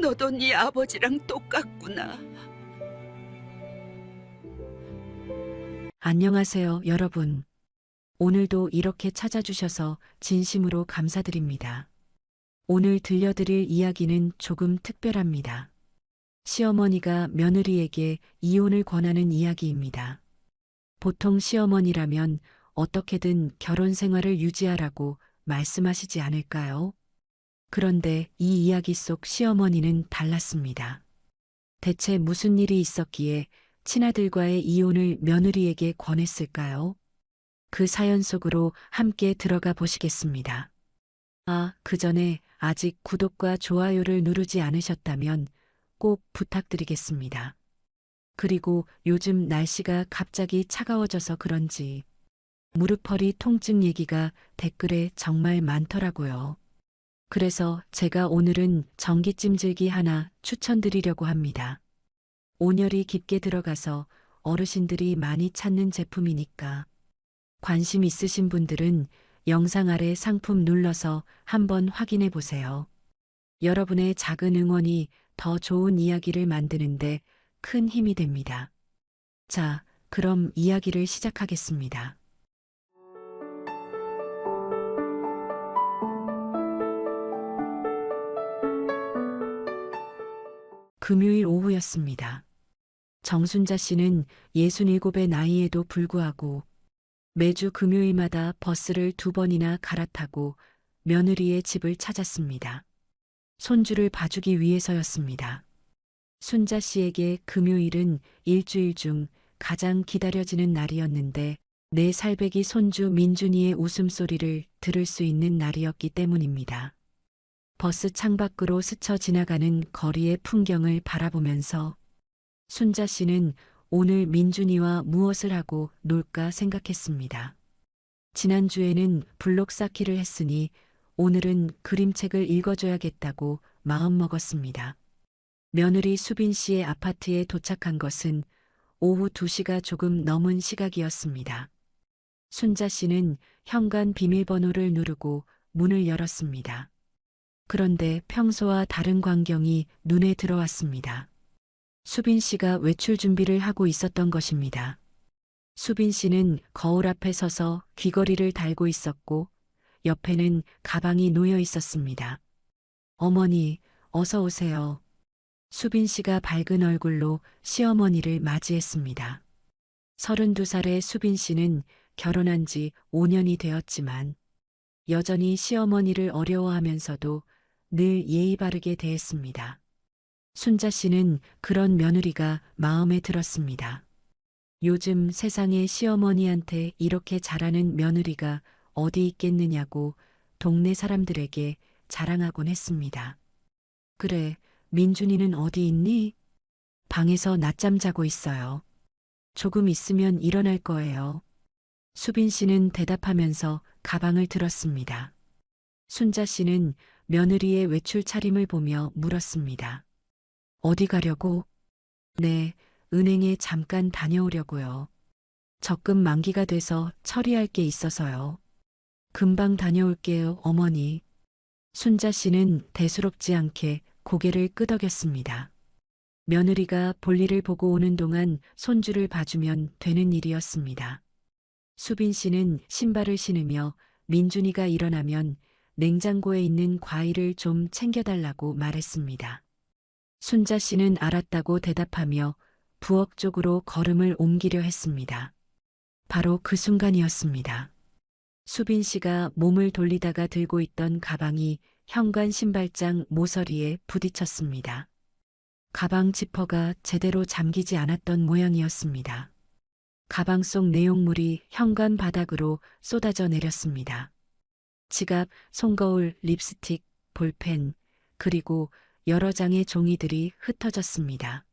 너도 네 아버지랑 똑같구나. 안녕하세요, 여러분. 오늘도 이렇게 찾아주셔서 진심으로 감사드립니다. 오늘 들려드릴 이야기는 조금 특별합니다. 시어머니가 며느리에게 이혼을 권하는 이야기입니다. 보통 시어머니라면 어떻게든 결혼 생활을 유지하라고 말씀하시지 않을까요? 그런데 이 이야기 속 시어머니는 달랐습니다. 대체 무슨 일이 있었기에 친아들과의 이혼을 며느리에게 권했을까요? 그 사연 속으로 함께 들어가 보시겠습니다. 그 전에 아직 구독과 좋아요를 누르지 않으셨다면 꼭 부탁드리겠습니다. 그리고 요즘 날씨가 갑자기 차가워져서 그런지 무릎 허리 통증 얘기가 댓글에 정말 많더라고요. 그래서 제가 오늘은 전기찜질기 하나 추천드리려고 합니다. 온열이 깊게 들어가서 어르신들이 많이 찾는 제품이니까 관심 있으신 분들은 영상 아래 상품 눌러서 한번 확인해 보세요. 여러분의 작은 응원이 더 좋은 이야기를 만드는데 큰 힘이 됩니다. 자, 그럼 이야기를 시작하겠습니다. 금요일 오후였습니다. 정순자 씨는 67의 나이에도 불구하고 매주 금요일마다 버스를 2번이나 갈아타고 며느리의 집을 찾았습니다. 손주를 봐주기 위해서였습니다. 순자 씨에게 금요일은 일주일 중 가장 기다려지는 날이었는데 내 살배기 손주 민준이의 웃음소리를 들을 수 있는 날이었기 때문입니다. 버스 창밖으로 스쳐 지나가는 거리의 풍경을 바라보면서 순자 씨는 오늘 민준이와 무엇을 하고 놀까 생각했습니다. 지난주에는 블록 쌓기를 했으니 오늘은 그림책을 읽어줘야겠다고 마음먹었습니다. 며느리 수빈 씨의 아파트에 도착한 것은 오후 2시가 조금 넘은 시각이었습니다. 순자 씨는 현관 비밀번호를 누르고 문을 열었습니다. 그런데 평소와 다른 광경이 눈에 들어왔습니다. 수빈 씨가 외출 준비를 하고 있었던 것입니다. 수빈 씨는 거울 앞에 서서 귀걸이를 달고 있었고 옆에는 가방이 놓여 있었습니다. 어머니, 어서 오세요. 수빈 씨가 밝은 얼굴로 시어머니를 맞이했습니다. 32살의 수빈 씨는 결혼한 지 5년이 되었지만 여전히 시어머니를 어려워하면서도 늘 예의 바르게 대했습니다. 순자 씨는 그런 며느리가 마음에 들었습니다. 요즘 세상에 시어머니한테 이렇게 잘하는 며느리가 어디 있겠느냐고 동네 사람들에게 자랑하곤 했습니다. 그래, 민준이는 어디 있니? 방에서 낮잠 자고 있어요. 조금 있으면 일어날 거예요. 수빈 씨는 대답하면서 가방을 들었습니다. 순자 씨는 며느리의 외출 차림을 보며 물었습니다. 어디 가려고? 네, 은행에 잠깐 다녀오려고요. 적금 만기가 돼서 처리할 게 있어서요. 금방 다녀올게요, 어머니. 순자 씨는 대수롭지 않게 고개를 끄덕였습니다. 며느리가 볼일을 보고 오는 동안 손주를 봐주면 되는 일이었습니다. 수빈 씨는 신발을 신으며 민준이가 일어나면 냉장고에 있는 과일을 좀 챙겨달라고 말했습니다. 순자 씨는 알았다고 대답하며 부엌 쪽으로 걸음을 옮기려 했습니다. 바로 그 순간이었습니다. 수빈 씨가 몸을 돌리다가 들고 있던 가방이 현관 신발장 모서리에 부딪혔습니다. 가방 지퍼가 제대로 잠기지 않았던 모양이었습니다. 가방 속 내용물이 현관 바닥으로 쏟아져 내렸습니다. 지갑, 손거울, 립스틱, 볼펜, 그리고 여러 장의 종이들이 흩어졌습니다.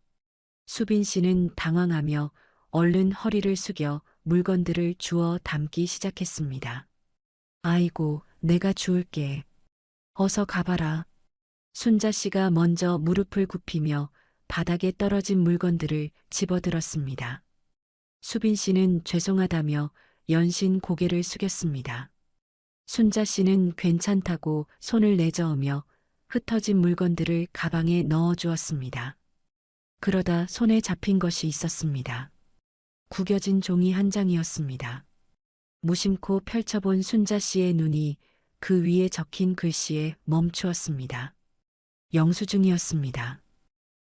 수빈 씨는 당황하며 얼른 허리를 숙여 물건들을 주워 담기 시작했습니다. 아이고, 내가 주울게. 어서 가봐라. 순자 씨가 먼저 무릎을 굽히며 바닥에 떨어진 물건들을 집어들었습니다. 수빈 씨는 죄송하다며 연신 고개를 숙였습니다. 순자 씨는 괜찮다고 손을 내저으며 흩어진 물건들을 가방에 넣어 주었습니다. 그러다 손에 잡힌 것이 있었습니다. 구겨진 종이 한 장이었습니다. 무심코 펼쳐본 순자 씨의 눈이 그 위에 적힌 글씨에 멈추었습니다. 영수증이었습니다.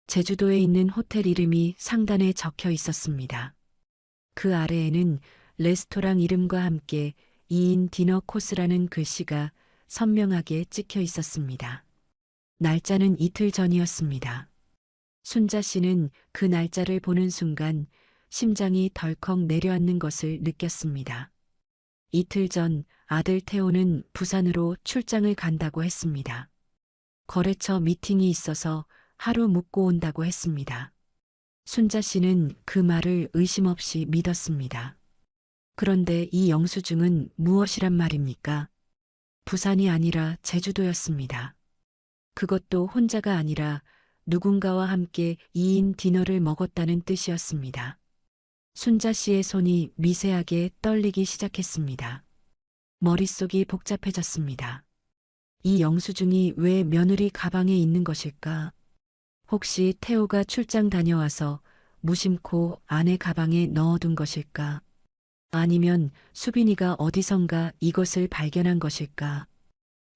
제주도에 있는 호텔 이름이 상단에 적혀 있었습니다. 그 아래에는 레스토랑 이름과 함께 2인 디너 코스라는 글씨가 선명하게 찍혀 있었습니다. 날짜는 이틀 전이었습니다. 순자 씨는 그 날짜를 보는 순간 심장이 덜컥 내려앉는 것을 느꼈습니다. 이틀 전 아들 태호는 부산으로 출장을 간다고 했습니다. 거래처 미팅이 있어서 하루 묵고 온다고 했습니다. 순자 씨는 그 말을 의심 없이 믿었습니다. 그런데 이 영수증은 무엇이란 말입니까? 부산이 아니라 제주도였습니다. 그것도 혼자가 아니라 누군가와 함께 2인 디너를 먹었다는 뜻이었습니다. 순자 씨의 손이 미세하게 떨리기 시작했습니다. 머릿속이 복잡해졌습니다. 이 영수증이 왜 며느리 가방에 있는 것일까? 혹시 태호가 출장 다녀와서 무심코 아내 가방에 넣어둔 것일까? 아니면 수빈이가 어디선가 이것을 발견한 것일까?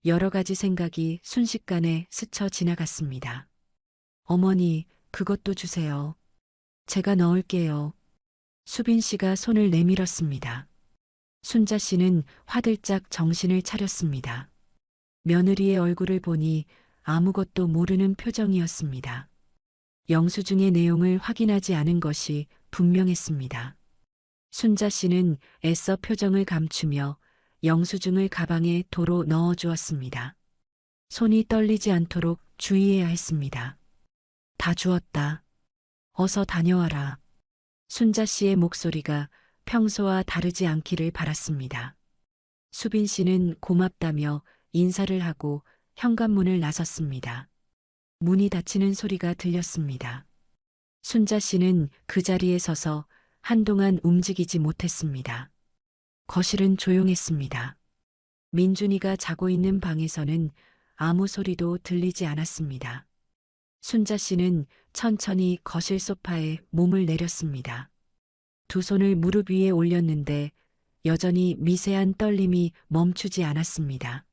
여러 가지 생각이 순식간에 스쳐 지나갔습니다. 어머니, 그것도 주세요. 제가 넣을게요. 수빈 씨가 손을 내밀었습니다. 순자 씨는 화들짝 정신을 차렸습니다. 며느리의 얼굴을 보니 아무것도 모르는 표정이었습니다. 영수증의 내용을 확인하지 않은 것이 분명했습니다. 순자 씨는 애써 표정을 감추며 영수증을 가방에 도로 넣어 주었습니다. 손이 떨리지 않도록 주의해야 했습니다. 다 주었다. 어서 다녀와라. 순자 씨의 목소리가 평소와 다르지 않기를 바랐습니다. 수빈 씨는 고맙다며 인사를 하고 현관문을 나섰습니다. 문이 닫히는 소리가 들렸습니다. 순자 씨는 그 자리에 서서 한동안 움직이지 못했습니다. 거실은 조용했습니다. 민준이가 자고 있는 방에서는 아무 소리도 들리지 않았습니다. 순자 씨는 천천히 거실 소파에 몸을 내렸습니다. 두 손을 무릎 위에 올렸는데 여전히 미세한 떨림이 멈추지 않았습니다.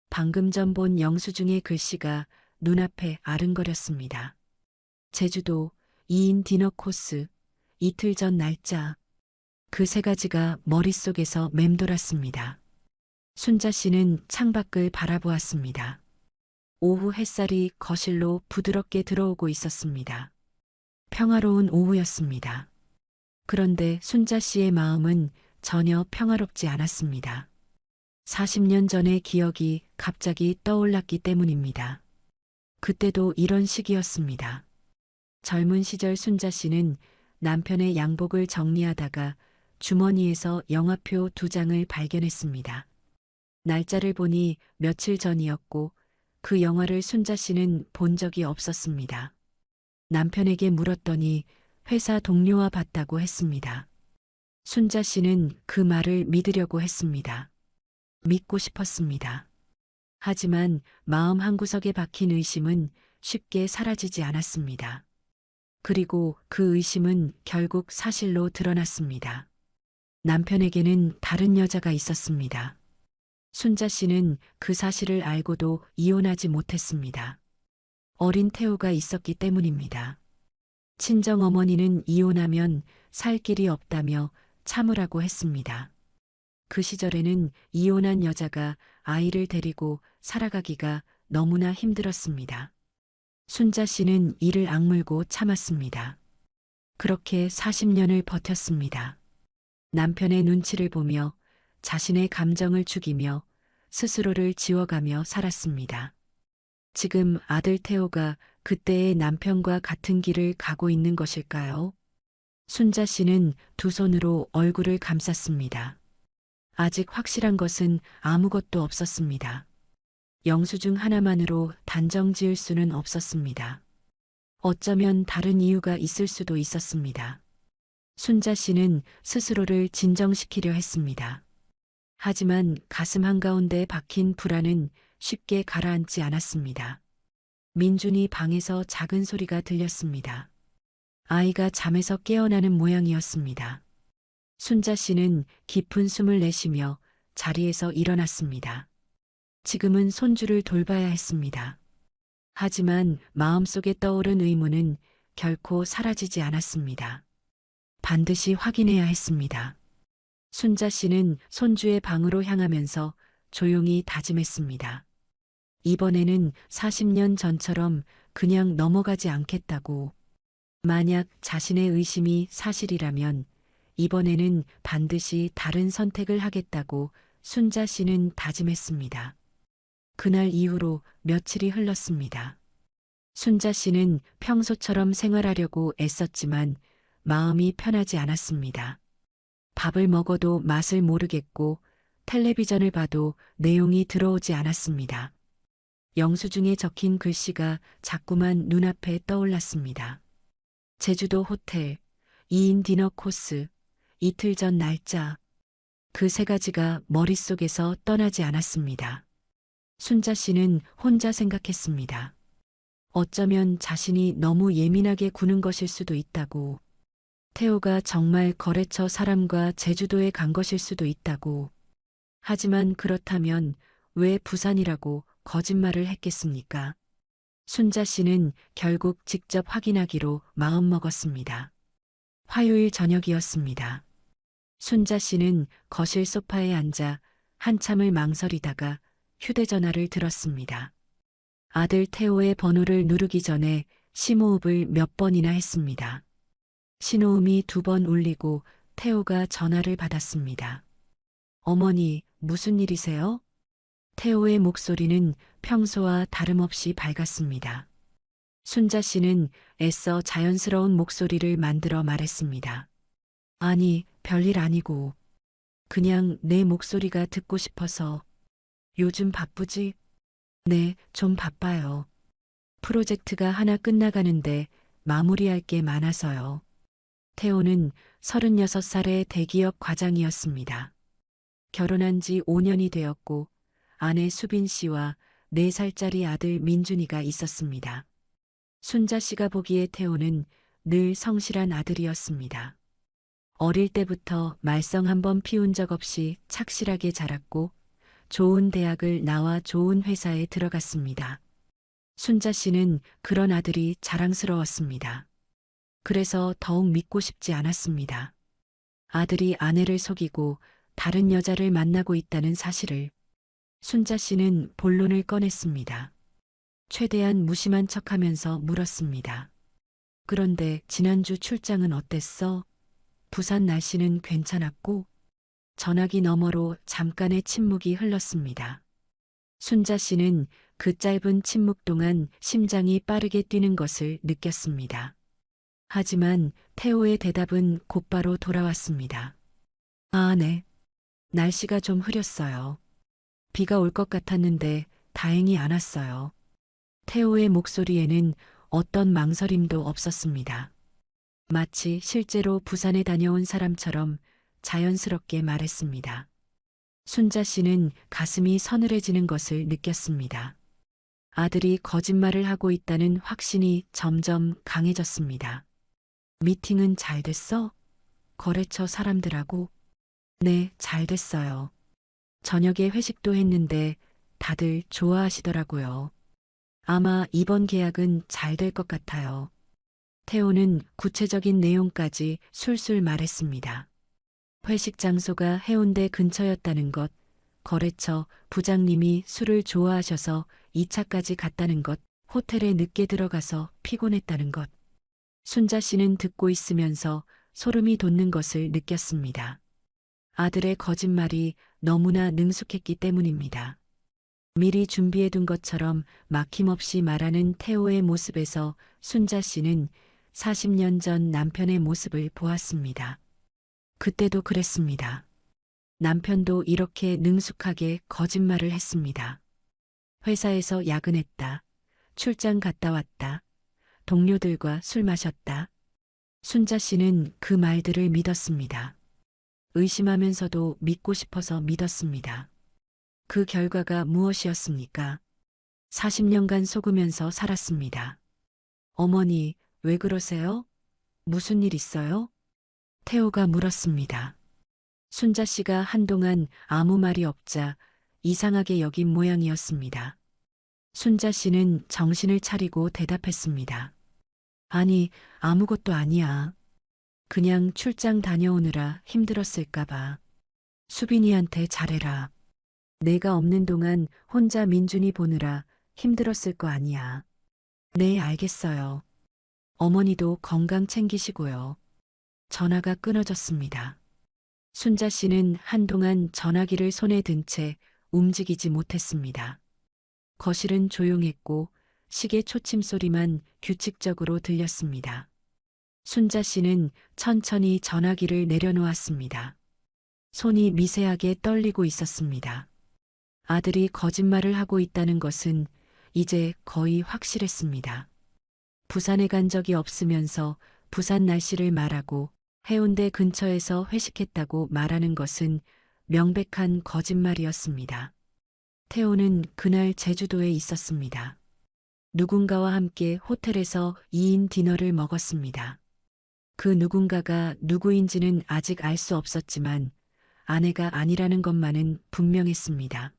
방금 전 본 영수증의 글씨가 눈앞에 아른거렸습니다. 제주도 2인 디너 코스, 이틀 전 날짜. 그 세 가지가 머릿속에서 맴돌았습니다. 순자 씨는 창밖을 바라보았습니다. 오후 햇살이 거실로 부드럽게 들어오고 있었습니다. 평화로운 오후였습니다. 그런데 순자 씨의 마음은 전혀 평화롭지 않았습니다. 40년 전의 기억이 갑자기 떠올랐기 때문입니다. 그때도 이런 시기였습니다. 젊은 시절 순자 씨는 남편의 양복을 정리하다가 주머니에서 영화표 2장을 발견했습니다. 날짜를 보니 며칠 전이었고 그 영화를 순자 씨는 본 적이 없었습니다. 남편에게 물었더니 회사 동료와 봤다고 했습니다. 순자 씨는 그 말을 믿으려고 했습니다. 믿고 싶었습니다. 하지만 마음 한구석에 박힌 의심은 쉽게 사라지지 않았습니다. 그리고 그 의심은 결국 사실로 드러났습니다. 남편에게는 다른 여자가 있었습니다. 순자 씨는 그 사실을 알고도 이혼하지 못했습니다. 어린 태호가 있었기 때문입니다. 친정 어머니는 이혼하면 살 길이 없다며 참으라고 했습니다. 그 시절에는 이혼한 여자가 아이를 데리고 살아가기가 너무나 힘들었습니다. 순자 씨는 이를 악물고 참았습니다. 그렇게 40년을 버텼습니다. 남편의 눈치를 보며 자신의 감정을 죽이며 스스로를 지워가며 살았습니다. 지금 아들 태호가 그때의 남편과 같은 길을 가고 있는 것일까요? 순자 씨는 두 손으로 얼굴을 감쌌습니다. 아직 확실한 것은 아무것도 없었습니다. 영수증 하나만으로 단정 지을 수는 없었습니다. 어쩌면 다른 이유가 있을 수도 있었습니다. 순자 씨는 스스로를 진정시키려 했습니다. 하지만 가슴 한가운데 박힌 불안은 쉽게 가라앉지 않았습니다. 민준이 방에서 작은 소리가 들렸습니다. 아이가 잠에서 깨어나는 모양이었습니다. 순자 씨는 깊은 숨을 내쉬며 자리에서 일어났습니다. 지금은 손주를 돌봐야 했습니다. 하지만 마음속에 떠오른 의문은 결코 사라지지 않았습니다. 반드시 확인해야 했습니다. 순자 씨는 손주의 방으로 향하면서 조용히 다짐했습니다. 이번에는 40년 전처럼 그냥 넘어가지 않겠다고. 만약 자신의 의심이 사실이라면 이번에는 반드시 다른 선택을 하겠다고 순자 씨는 다짐했습니다. 그날 이후로 며칠이 흘렀습니다. 순자 씨는 평소처럼 생활하려고 애썼지만 마음이 편하지 않았습니다. 밥을 먹어도 맛을 모르겠고 텔레비전을 봐도 내용이 들어오지 않았습니다. 영수증에 적힌 글씨가 자꾸만 눈앞에 떠올랐습니다. 제주도 호텔, 2인 디너 코스, 이틀 전 날짜. 그 세 가지가 머릿속에서 떠나지 않았습니다. 순자 씨는 혼자 생각했습니다. 어쩌면 자신이 너무 예민하게 구는 것일 수도 있다고. 태호가 정말 거래처 사람과 제주도에 간 것일 수도 있다고. 하지만 그렇다면 왜 부산이라고 거짓말을 했겠습니까? 순자 씨는 결국 직접 확인하기로 마음먹었습니다. 화요일 저녁이었습니다. 순자 씨는 거실 소파에 앉아 한참을 망설이다가 휴대전화를 들었습니다. 아들 태호의 번호를 누르기 전에 심호흡을 몇 번이나 했습니다. 신호음이 2번 울리고 태호가 전화를 받았습니다. 어머니, 무슨 일이세요? 태호의 목소리는 평소와 다름없이 밝았습니다. 순자 씨는 애써 자연스러운 목소리를 만들어 말했습니다. 아니, 별일 아니고. 그냥 내 목소리가 듣고 싶어서. 요즘 바쁘지? 네, 좀 바빠요. 프로젝트가 하나 끝나가는데 마무리할 게 많아서요. 태호는 36살의 대기업 과장이었습니다. 결혼한 지 5년이 되었고 아내 수빈 씨와 4살짜리 아들 민준이가 있었습니다. 순자 씨가 보기에 태호는 늘 성실한 아들이었습니다. 어릴 때부터 말썽 한번 피운 적 없이 착실하게 자랐고 좋은 대학을 나와 좋은 회사에 들어갔습니다. 순자 씨는 그런 아들이 자랑스러웠습니다. 그래서 더욱 믿고 싶지 않았습니다. 아들이 아내를 속이고 다른 여자를 만나고 있다는 사실을. 순자 씨는 본론을 꺼냈습니다. 최대한 무심한 척하면서 물었습니다. 그런데 지난주 출장은 어땠어? 부산 날씨는 괜찮았고? 전화기 너머로 잠깐의 침묵이 흘렀습니다. 순자 씨는 그 짧은 침묵 동안 심장이 빠르게 뛰는 것을 느꼈습니다. 하지만 태호의 대답은 곧바로 돌아왔습니다. 아, 네. 날씨가 좀 흐렸어요. 비가 올 것 같았는데 다행히 안 왔어요. 태호의 목소리에는 어떤 망설임도 없었습니다. 마치 실제로 부산에 다녀온 사람처럼 자연스럽게 말했습니다. 순자 씨는 가슴이 서늘해지는 것을 느꼈습니다. 아들이 거짓말을 하고 있다는 확신이 점점 강해졌습니다. 미팅은 잘 됐어? 거래처 사람들하고? 네, 잘 됐어요. 저녁에 회식도 했는데 다들 좋아하시더라고요. 아마 이번 계약은 잘 될 것 같아요. 태호는 구체적인 내용까지 술술 말했습니다. 회식 장소가 해운대 근처였다는 것, 거래처 부장님이 술을 좋아하셔서 2차까지 갔다는 것, 호텔에 늦게 들어가서 피곤했다는 것. 순자 씨는 듣고 있으면서 소름이 돋는 것을 느꼈습니다. 아들의 거짓말이 너무나 능숙했기 때문입니다. 미리 준비해둔 것처럼 막힘없이 말하는 태호의 모습에서 순자 씨는 40년 전 남편의 모습을 보았습니다. 그때도 그랬습니다. 남편도 이렇게 능숙하게 거짓말을 했습니다. 회사에서 야근했다. 출장 갔다 왔다. 동료들과 술 마셨다. 순자 씨는 그 말들을 믿었습니다. 의심하면서도 믿고 싶어서 믿었습니다. 그 결과가 무엇이었습니까? 40년간 속으면서 살았습니다. 어머니, 왜 그러세요? 무슨 일 있어요? 태호가 물었습니다. 순자 씨가 한동안 아무 말이 없자 이상하게 여긴 모양이었습니다. 순자 씨는 정신을 차리고 대답했습니다. 아니, 아무것도 아니야. 그냥 출장 다녀오느라 힘들었을까봐. 수빈이한테 잘해라. 내가 없는 동안 혼자 민준이 보느라 힘들었을 거 아니야. 네, 알겠어요. 어머니도 건강 챙기시고요. 전화가 끊어졌습니다. 순자 씨는 한동안 전화기를 손에 든 채 움직이지 못했습니다. 거실은 조용했고 시계 초침 소리만 규칙적으로 들렸습니다. 순자 씨는 천천히 전화기를 내려놓았습니다. 손이 미세하게 떨리고 있었습니다. 아들이 거짓말을 하고 있다는 것은 이제 거의 확실했습니다. 부산에 간 적이 없으면서 부산 날씨를 말하고 해운대 근처에서 회식했다고 말하는 것은 명백한 거짓말이었습니다. 태호는 그날 제주도에 있었습니다. 누군가와 함께 호텔에서 2인 디너를 먹었습니다. 그 누군가가 누구인지는 아직 알 수 없었지만 아내가 아니라는 것만은 분명했습니다.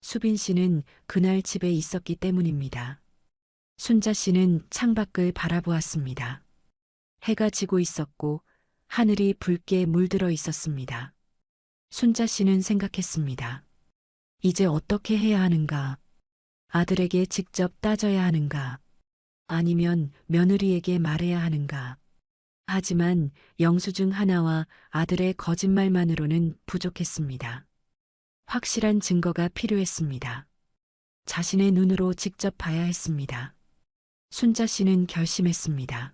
수빈 씨는 그날 집에 있었기 때문입니다. 순자 씨는 창밖을 바라보았습니다. 해가 지고 있었고 하늘이 붉게 물들어 있었습니다. 순자 씨는 생각했습니다. 이제 어떻게 해야 하는가? 아들에게 직접 따져야 하는가? 아니면 며느리에게 말해야 하는가? 하지만 영수증 하나와 아들의 거짓말만으로는 부족했습니다. 확실한 증거가 필요했습니다. 자신의 눈으로 직접 봐야 했습니다. 순자 씨는 결심했습니다.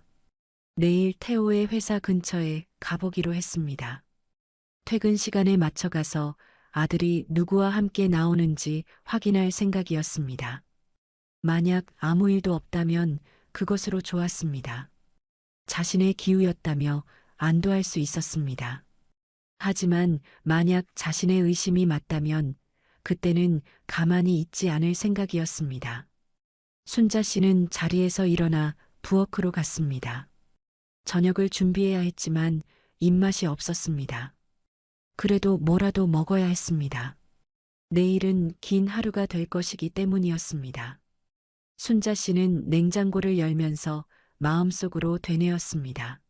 내일 태호의 회사 근처에 가보기로 했습니다. 퇴근 시간에 맞춰 가서 아들이 누구와 함께 나오는지 확인할 생각이었습니다. 만약 아무 일도 없다면 그것으로 좋았습니다. 자신의 기우였다며 안도할 수 있었습니다. 하지만 만약 자신의 의심이 맞다면 그때는 가만히 있지 않을 생각이었습니다. 순자 씨는 자리에서 일어나 부엌으로 갔습니다. 저녁을 준비해야 했지만 입맛이 없었습니다. 그래도 뭐라도 먹어야 했습니다. 내일은 긴 하루가 될 것이기 때문이었습니다. 순자 씨는 냉장고를 열면서 마음속으로 되뇌었습니다.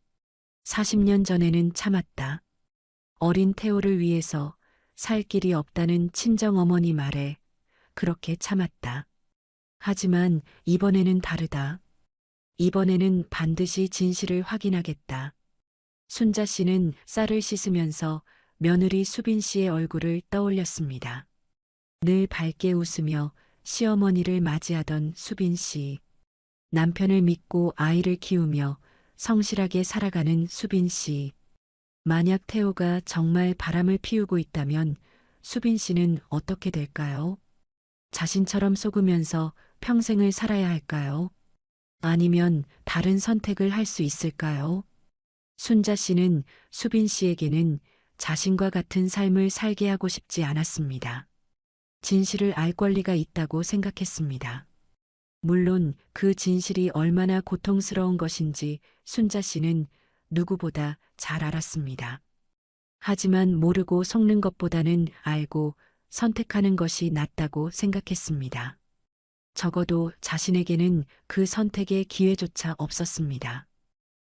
40년 전에는 참았다. 어린 태호를 위해서 살 길이 없다는 친정어머니 말에 그렇게 참았다. 하지만 이번에는 다르다. 이번에는 반드시 진실을 확인하겠다. 순자 씨는 쌀을 씻으면서 며느리 수빈 씨의 얼굴을 떠올렸습니다. 늘 밝게 웃으며 시어머니를 맞이하던 수빈 씨. 남편을 믿고 아이를 키우며 성실하게 살아가는 수빈 씨. 만약 태호가 정말 바람을 피우고 있다면 수빈 씨는 어떻게 될까요? 자신처럼 속으면서 평생을 살아야 할까요? 아니면 다른 선택을 할 수 있을까요? 순자 씨는 수빈 씨에게는 자신과 같은 삶을 살게 하고 싶지 않았습니다. 진실을 알 권리가 있다고 생각했습니다. 물론 그 진실이 얼마나 고통스러운 것인지 순자 씨는 누구보다 잘 알았습니다. 하지만 모르고 속는 것보다는 알고 선택하는 것이 낫다고 생각했습니다. 적어도 자신에게는 그 선택의 기회조차 없었습니다.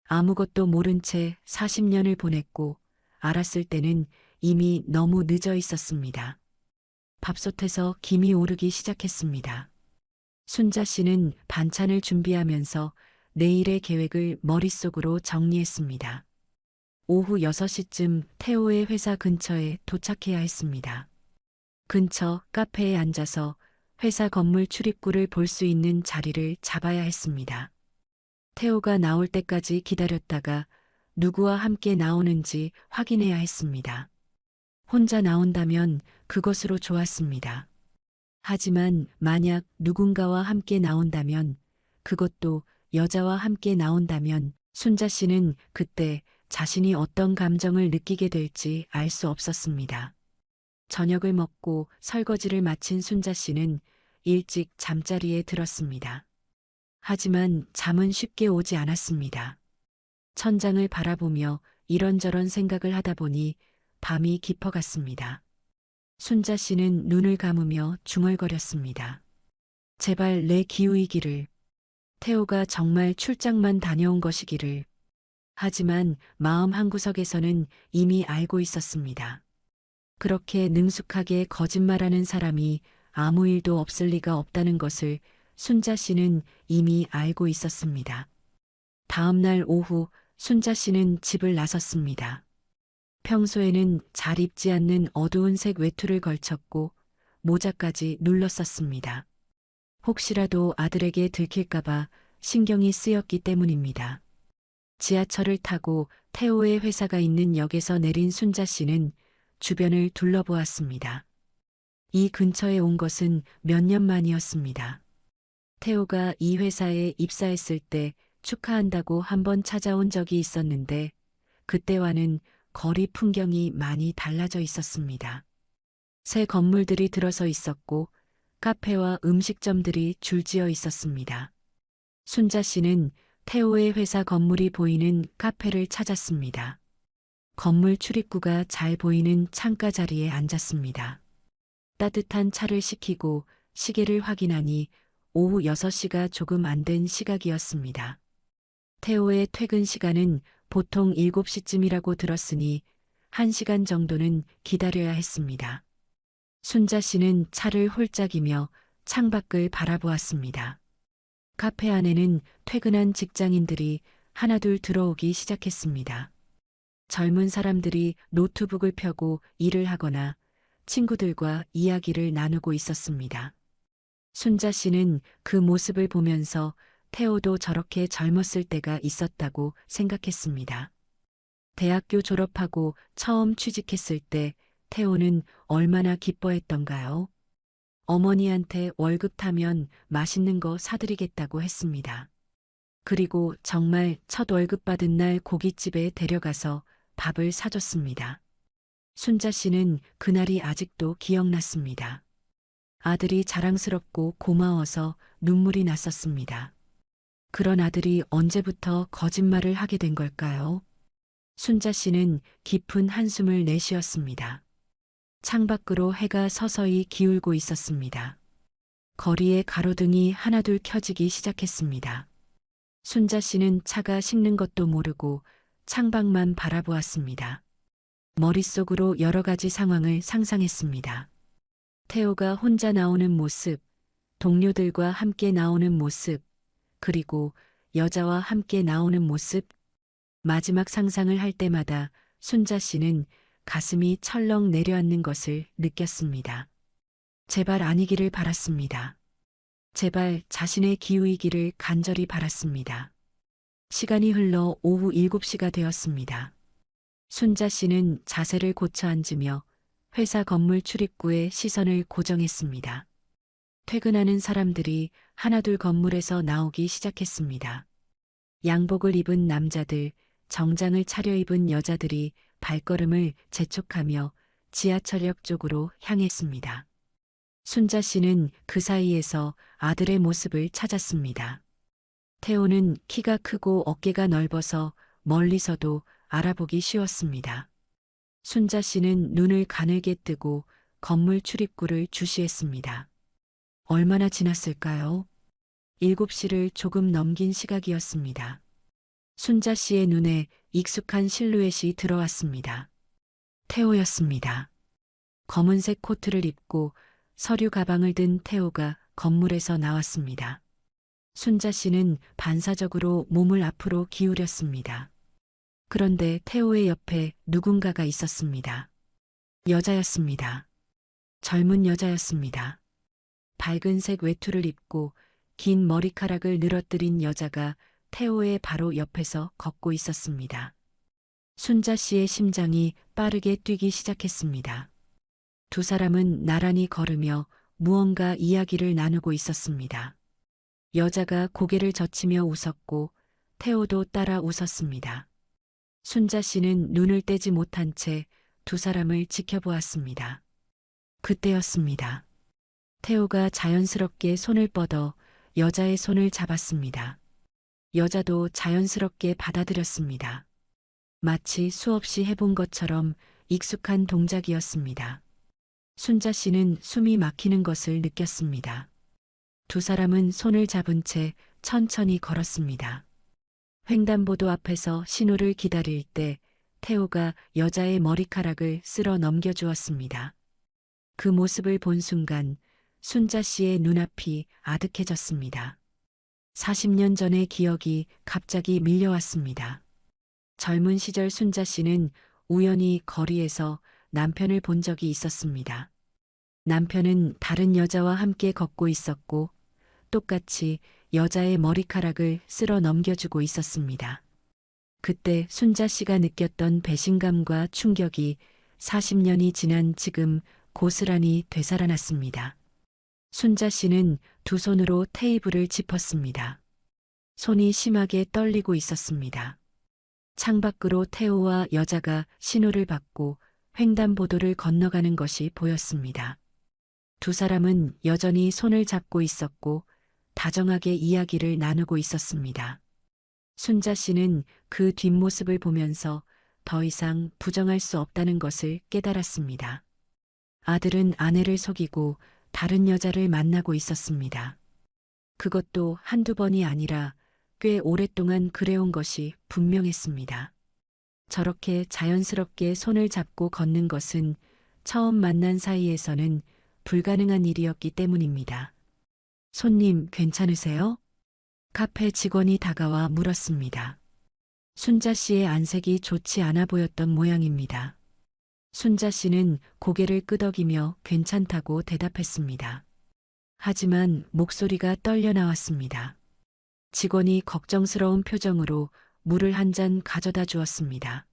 아무것도 모른 채 40년을 보냈고 알았을 때는 이미 너무 늦어 있었습니다. 밥솥에서 김이 오르기 시작했습니다. 순자 씨는 반찬을 준비하면서 내일의 계획을 머릿속으로 정리했습니다. 오후 6시쯤 태호의 회사 근처에 도착해야 했습니다. 근처 카페에 앉아서 회사 건물 출입구를 볼 수 있는 자리를 잡아야 했습니다. 태호가 나올 때까지 기다렸다가 누구와 함께 나오는지 확인해야 했습니다. 혼자 나온다면 그것으로 좋았습니다. 하지만 만약 누군가와 함께 나온다면, 그것도 여자와 함께 나온다면 순자 씨는 그때 자신이 어떤 감정을 느끼게 될지 알 수 없었습니다. 저녁을 먹고 설거지를 마친 순자 씨는 일찍 잠자리에 들었습니다. 하지만 잠은 쉽게 오지 않았습니다. 천장을 바라보며 이런저런 생각을 하다 보니 밤이 깊어갔습니다. 순자 씨는 눈을 감으며 중얼거렸습니다. 제발 내 기우이기를. 태호가 정말 출장만 다녀온 것이기를. 하지만 마음 한구석에서는 이미 알고 있었습니다. 그렇게 능숙하게 거짓말하는 사람이 아무 일도 없을 리가 없다는 것을 순자 씨는 이미 알고 있었습니다. 다음 날 오후 순자 씨는 집을 나섰습니다. 평소에는 잘 입지 않는 어두운 색 외투를 걸쳤고 모자까지 눌렀었습니다. 혹시라도 아들에게 들킬까봐 신경이 쓰였기 때문입니다. 지하철을 타고 태호의 회사가 있는 역에서 내린 순자 씨는 주변을 둘러보았습니다. 이 근처에 온 것은 몇 년 만이었습니다. 태호가 이 회사에 입사했을 때 축하한다고 한번 찾아온 적이 있었는데 그때와는 거리 풍경이 많이 달라져 있었습니다. 새 건물들이 들어서 있었고 카페와 음식점들이 줄지어 있었습니다. 순자 씨는 태호의 회사 건물이 보이는 카페를 찾았습니다. 건물 출입구가 잘 보이는 창가 자리에 앉았습니다. 따뜻한 차를 시키고 시계를 확인하니 오후 6시가 조금 안 된 시각이었습니다. 태호의 퇴근 시간은 보통 7시쯤이라고 들었으니 1시간 정도는 기다려야 했습니다. 순자 씨는 차를 홀짝이며 창밖을 바라보았습니다. 카페 안에는 퇴근한 직장인들이 하나둘 들어오기 시작했습니다. 젊은 사람들이 노트북을 펴고 일을 하거나 친구들과 이야기를 나누고 있었습니다. 순자 씨는 그 모습을 보면서 태호도 저렇게 젊었을 때가 있었다고 생각했습니다. 대학교 졸업하고 처음 취직했을 때 태호는 얼마나 기뻐했던가요? 어머니한테 월급 타면 맛있는 거 사드리겠다고 했습니다. 그리고 정말 첫 월급 받은 날 고깃집에 데려가서 밥을 사줬습니다. 순자 씨는 그날이 아직도 기억났습니다. 아들이 자랑스럽고 고마워서 눈물이 났었습니다. 그런 아들이 언제부터 거짓말을 하게 된 걸까요? 순자 씨는 깊은 한숨을 내쉬었습니다. 창밖으로 해가 서서히 기울고 있었습니다. 거리에 가로등이 하나둘 켜지기 시작했습니다. 순자 씨는 차가 식는 것도 모르고 창밖만 바라보았습니다. 머릿속으로 여러 가지 상황을 상상했습니다. 태호가 혼자 나오는 모습, 동료들과 함께 나오는 모습, 그리고 여자와 함께 나오는 모습. 마지막 상상을 할 때마다 순자 씨는 가슴이 철렁 내려앉는 것을 느꼈습니다. 제발 아니기를 바랐습니다. 제발 자신의 기우이기를 간절히 바랐습니다. 시간이 흘러 오후 7시가 되었습니다. 순자 씨는 자세를 고쳐 앉으며 회사 건물 출입구에 시선을 고정했습니다. 퇴근하는 사람들이 하나둘 건물에서 나오기 시작했습니다. 양복을 입은 남자들, 정장을 차려입은 여자들이 발걸음을 재촉하며 지하철역 쪽으로 향했습니다. 순자 씨는 그 사이에서 아들의 모습을 찾았습니다. 태호는 키가 크고 어깨가 넓어서 멀리서도 알아보기 쉬웠습니다. 순자 씨는 눈을 가늘게 뜨고 건물 출입구를 주시했습니다. 얼마나 지났을까요? 7시를 조금 넘긴 시각이었습니다. 순자 씨의 눈에 익숙한 실루엣이 들어왔습니다. 태호였습니다. 검은색 코트를 입고 서류 가방을 든 태호가 건물에서 나왔습니다. 순자 씨는 반사적으로 몸을 앞으로 기울였습니다. 그런데 태호의 옆에 누군가가 있었습니다. 여자였습니다. 젊은 여자였습니다. 밝은색 외투를 입고 긴 머리카락을 늘어뜨린 여자가 태호의 바로 옆에서 걷고 있었습니다. 순자 씨의 심장이 빠르게 뛰기 시작했습니다. 두 사람은 나란히 걸으며 무언가 이야기를 나누고 있었습니다. 여자가 고개를 젖히며 웃었고 태호도 따라 웃었습니다. 순자 씨는 눈을 떼지 못한 채 두 사람을 지켜보았습니다. 그때였습니다. 태호가 자연스럽게 손을 뻗어 여자의 손을 잡았습니다. 여자도 자연스럽게 받아들였습니다. 마치 수없이 해본 것처럼 익숙한 동작이었습니다. 순자 씨는 숨이 막히는 것을 느꼈습니다. 두 사람은 손을 잡은 채 천천히 걸었습니다. 횡단보도 앞에서 신호를 기다릴 때 태호가 여자의 머리카락을 쓸어 넘겨주었습니다. 그 모습을 본 순간 순자 씨의 눈앞이 아득해졌습니다. 40년 전의 기억이 갑자기 밀려왔습니다. 젊은 시절 순자 씨는 우연히 거리에서 남편을 본 적이 있었습니다. 남편은 다른 여자와 함께 걷고 있었고 똑같이 여자의 머리카락을 쓸어 넘겨주고 있었습니다. 그때 순자 씨가 느꼈던 배신감과 충격이 40년이 지난 지금 고스란히 되살아났습니다. 순자 씨는 두 손으로 테이블을 짚었습니다. 손이 심하게 떨리고 있었습니다. 창밖으로 태호와 여자가 신호를 받고 횡단보도를 건너가는 것이 보였습니다. 두 사람은 여전히 손을 잡고 있었고 다정하게 이야기를 나누고 있었습니다. 순자 씨는 그 뒷모습을 보면서 더 이상 부정할 수 없다는 것을 깨달았습니다. 아들은 아내를 속이고 다른 여자를 만나고 있었습니다. 그것도 한두 번이 아니라 꽤 오랫동안 그래온 것이 분명했습니다. 저렇게 자연스럽게 손을 잡고 걷는 것은 처음 만난 사이에서는 불가능한 일이었기 때문입니다. 손님 괜찮으세요? 카페 직원이 다가와 물었습니다. 순자 씨의 안색이 좋지 않아 보였던 모양입니다. 순자 씨는 고개를 끄덕이며 괜찮다고 대답했습니다. 하지만 목소리가 떨려 나왔습니다. 직원이 걱정스러운 표정으로 물을 한 잔 가져다 주었습니다.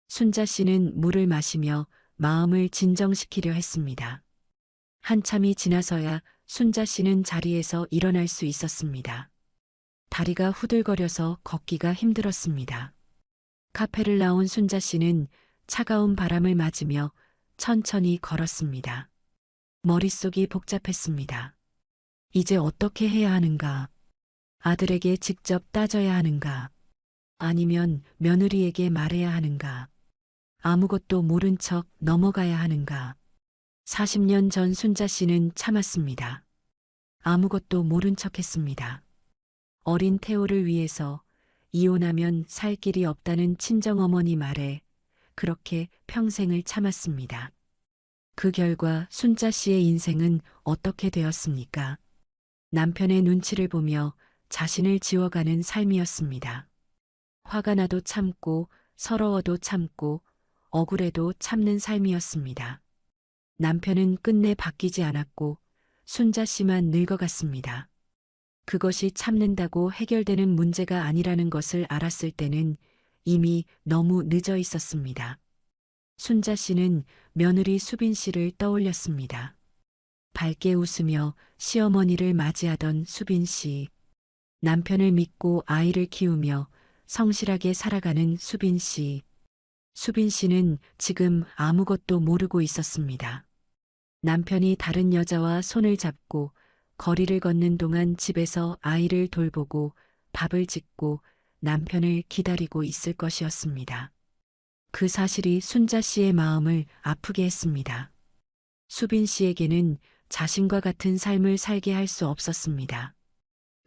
순자 씨는 물을 마시며 마음을 진정시키려 했습니다. 한참이 지나서야 순자 씨는 자리에서 일어날 수 있었습니다. 다리가 후들거려서 걷기가 힘들었습니다. 카페를 나온 순자 씨는 차가운 바람을 맞으며 천천히 걸었습니다. 머릿속이 복잡했습니다. 이제 어떻게 해야 하는가? 아들에게 직접 따져야 하는가? 아니면 며느리에게 말해야 하는가? 아무것도 모른 척 넘어가야 하는가? 40년 전 순자 씨는 참았습니다. 아무것도 모른 척 했습니다. 어린 태호를 위해서 이혼하면 살 길이 없다는 친정어머니 말에 그렇게 평생을 참았습니다. 그 결과 순자 씨의 인생은 어떻게 되었습니까? 남편의 눈치를 보며 자신을 지워가는 삶이었습니다. 화가 나도 참고 서러워도 참고 억울해도 참는 삶이었습니다. 남편은 끝내 바뀌지 않았고 순자 씨만 늙어갔습니다. 그것이 참는다고 해결되는 문제가 아니라는 것을 알았을 때는 이미 너무 늦어 있었습니다. 순자 씨는 며느리 수빈 씨를 떠올렸습니다. 밝게 웃으며 시어머니를 맞이하던 수빈 씨. 남편을 믿고 아이를 키우며 성실하게 살아가는 수빈 씨. 수빈 씨는 지금 아무것도 모르고 있었습니다. 남편이 다른 여자와 손을 잡고 거리를 걷는 동안 집에서 아이를 돌보고 밥을 짓고 남편을 기다리고 있을 것이었습니다. 그 사실이 순자 씨의 마음을 아프게 했습니다. 수빈 씨에게는 자신과 같은 삶을 살게 할 수 없었습니다.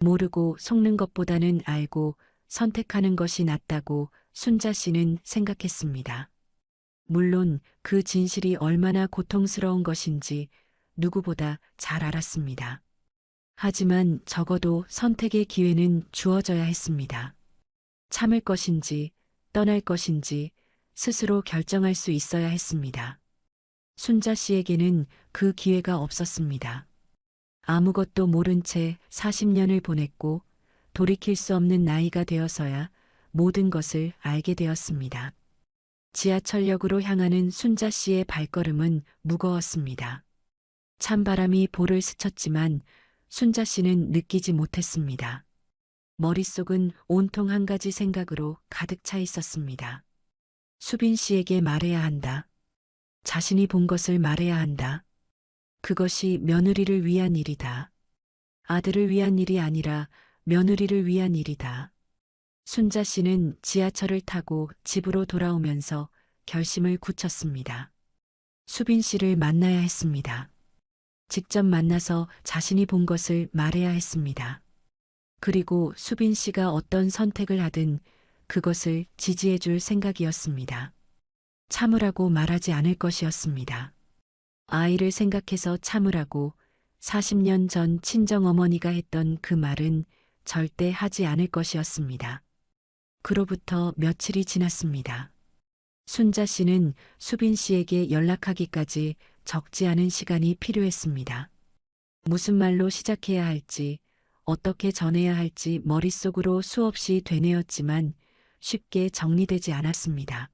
모르고 속는 것보다는 알고 선택하는 것이 낫다고 순자 씨는 생각했습니다. 물론 그 진실이 얼마나 고통스러운 것인지 누구보다 잘 알았습니다. 하지만 적어도 선택의 기회는 주어져야 했습니다. 참을 것인지 떠날 것인지 스스로 결정할 수 있어야 했습니다. 순자 씨에게는 그 기회가 없었습니다. 아무것도 모른 채 40년을 보냈고 돌이킬 수 없는 나이가 되어서야 모든 것을 알게 되었습니다. 지하철역으로 향하는 순자 씨의 발걸음은 무거웠습니다. 찬바람이 볼을 스쳤지만 순자 씨는 느끼지 못했습니다. 머릿속은 온통 한 가지 생각으로 가득 차 있었습니다. 수빈 씨에게 말해야 한다. 자신이 본 것을 말해야 한다. 그것이 며느리를 위한 일이다. 아들을 위한 일이 아니라 며느리를 위한 일이다. 순자 씨는 지하철을 타고 집으로 돌아오면서 결심을 굳혔습니다. 수빈 씨를 만나야 했습니다. 직접 만나서 자신이 본 것을 말해야 했습니다. 그리고 수빈 씨가 어떤 선택을 하든 그것을 지지해 줄 생각이었습니다. 참으라고 말하지 않을 것이었습니다. 아이를 생각해서 참으라고 40년 전 친정어머니가 했던 그 말은 절대 하지 않을 것이었습니다. 그로부터 며칠이 지났습니다. 순자 씨는 수빈 씨에게 연락하기까지 적지 않은 시간이 필요했습니다. 무슨 말로 시작해야 할지, 어떻게 전해야 할지 머릿속으로 수없이 되뇌었지만 쉽게 정리되지 않았습니다.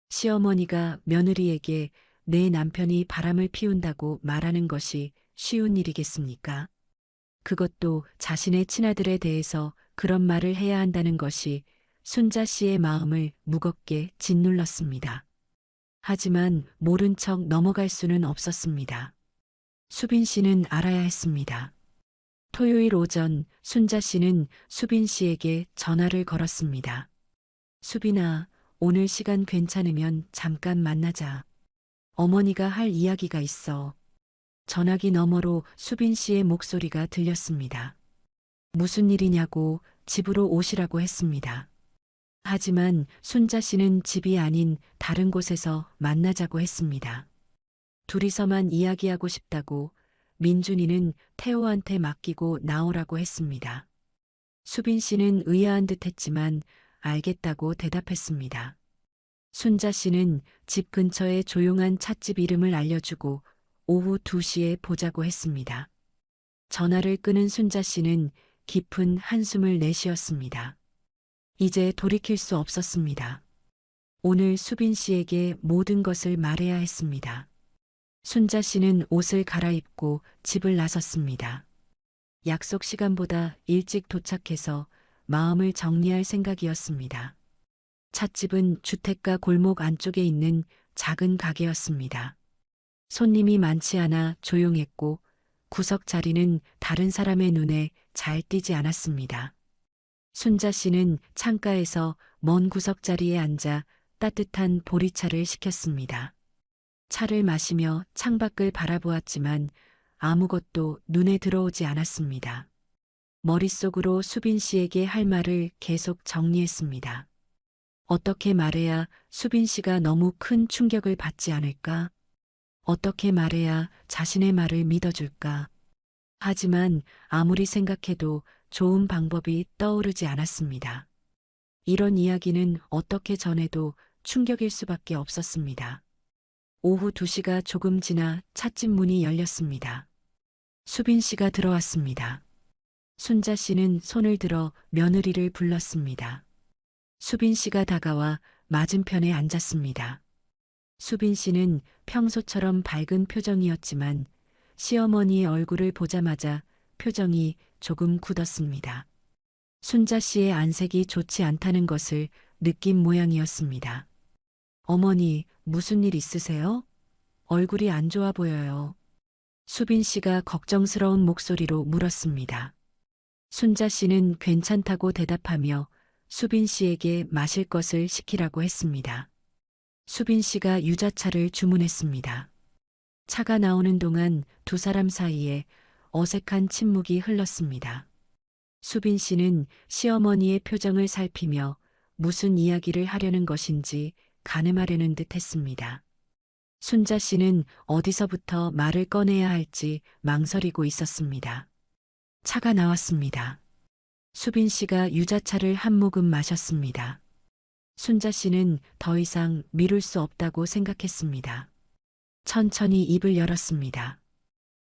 시어머니가 며느리에게 내 남편이 바람을 피운다고 말하는 것이 쉬운 일이겠습니까? 그것도 자신의 친아들에 대해서 그런 말을 해야 한다는 것이 순자 씨의 마음을 무겁게 짓눌렀습니다. 하지만 모른 척 넘어갈 수는 없었습니다. 수빈 씨는 알아야 했습니다. 토요일 오전 순자 씨는 수빈 씨에게 전화를 걸었습니다. 수빈아, 오늘 시간 괜찮으면 잠깐 만나자. 어머니가 할 이야기가 있어. 전화기 너머로 수빈 씨의 목소리가 들렸습니다. 무슨 일이냐고 집으로 오시라고 했습니다. 하지만 순자 씨는 집이 아닌 다른 곳에서 만나자고 했습니다. 둘이서만 이야기하고 싶다고 민준이는 태호한테 맡기고 나오라고 했습니다. 수빈 씨는 의아한 듯 했지만 알겠다고 대답했습니다. 순자 씨는 집 근처의 조용한 찻집 이름을 알려주고 오후 2시에 보자고 했습니다. 전화를 끊은 순자 씨는 깊은 한숨을 내쉬었습니다. 이제 돌이킬 수 없었습니다. 오늘 수빈 씨에게 모든 것을 말해야 했습니다. 순자 씨는 옷을 갈아입고 집을 나섰습니다. 약속 시간보다 일찍 도착해서 마음을 정리할 생각이었습니다. 찻집은 주택가 골목 안쪽에 있는 작은 가게였습니다. 손님이 많지 않아 조용했고 구석 자리는 다른 사람의 눈에 잘 띄지 않았습니다. 순자 씨는 창가에서 먼 구석 자리에 앉아 따뜻한 보리차를 시켰습니다. 차를 마시며 창밖을 바라보았지만 아무것도 눈에 들어오지 않았습니다. 머릿속으로 수빈 씨에게 할 말을 계속 정리했습니다. 어떻게 말해야 수빈 씨가 너무 큰 충격을 받지 않을까? 어떻게 말해야 자신의 말을 믿어줄까? 하지만 아무리 생각해도 좋은 방법이 떠오르지 않았습니다. 이런 이야기는 어떻게 전해도 충격일 수밖에 없었습니다. 오후 2시가 조금 지나 찻집 문이 열렸습니다. 수빈 씨가 들어왔습니다. 순자 씨는 손을 들어 며느리를 불렀습니다. 수빈 씨가 다가와 맞은편에 앉았습니다. 수빈 씨는 평소처럼 밝은 표정이었지만 시어머니의 얼굴을 보자마자 표정이 조금 굳었습니다. 순자 씨의 안색이 좋지 않다는 것을 느낀 모양이었습니다. 어머니, 무슨 일 있으세요? 얼굴이 안 좋아 보여요. 수빈 씨가 걱정스러운 목소리로 물었습니다. 순자 씨는 괜찮다고 대답하며 수빈 씨에게 마실 것을 시키라고 했습니다. 수빈 씨가 유자차를 주문했습니다. 차가 나오는 동안 두 사람 사이에 어색한 침묵이 흘렀습니다. 수빈 씨는 시어머니의 표정을 살피며 무슨 이야기를 하려는 것인지 가늠하려는 듯 했습니다. 순자 씨는 어디서부터 말을 꺼내야 할지 망설이고 있었습니다. 차가 나왔습니다. 수빈 씨가 유자차를 한 모금 마셨습니다. 순자 씨는 더 이상 미룰 수 없다고 생각했습니다. 천천히 입을 열었습니다.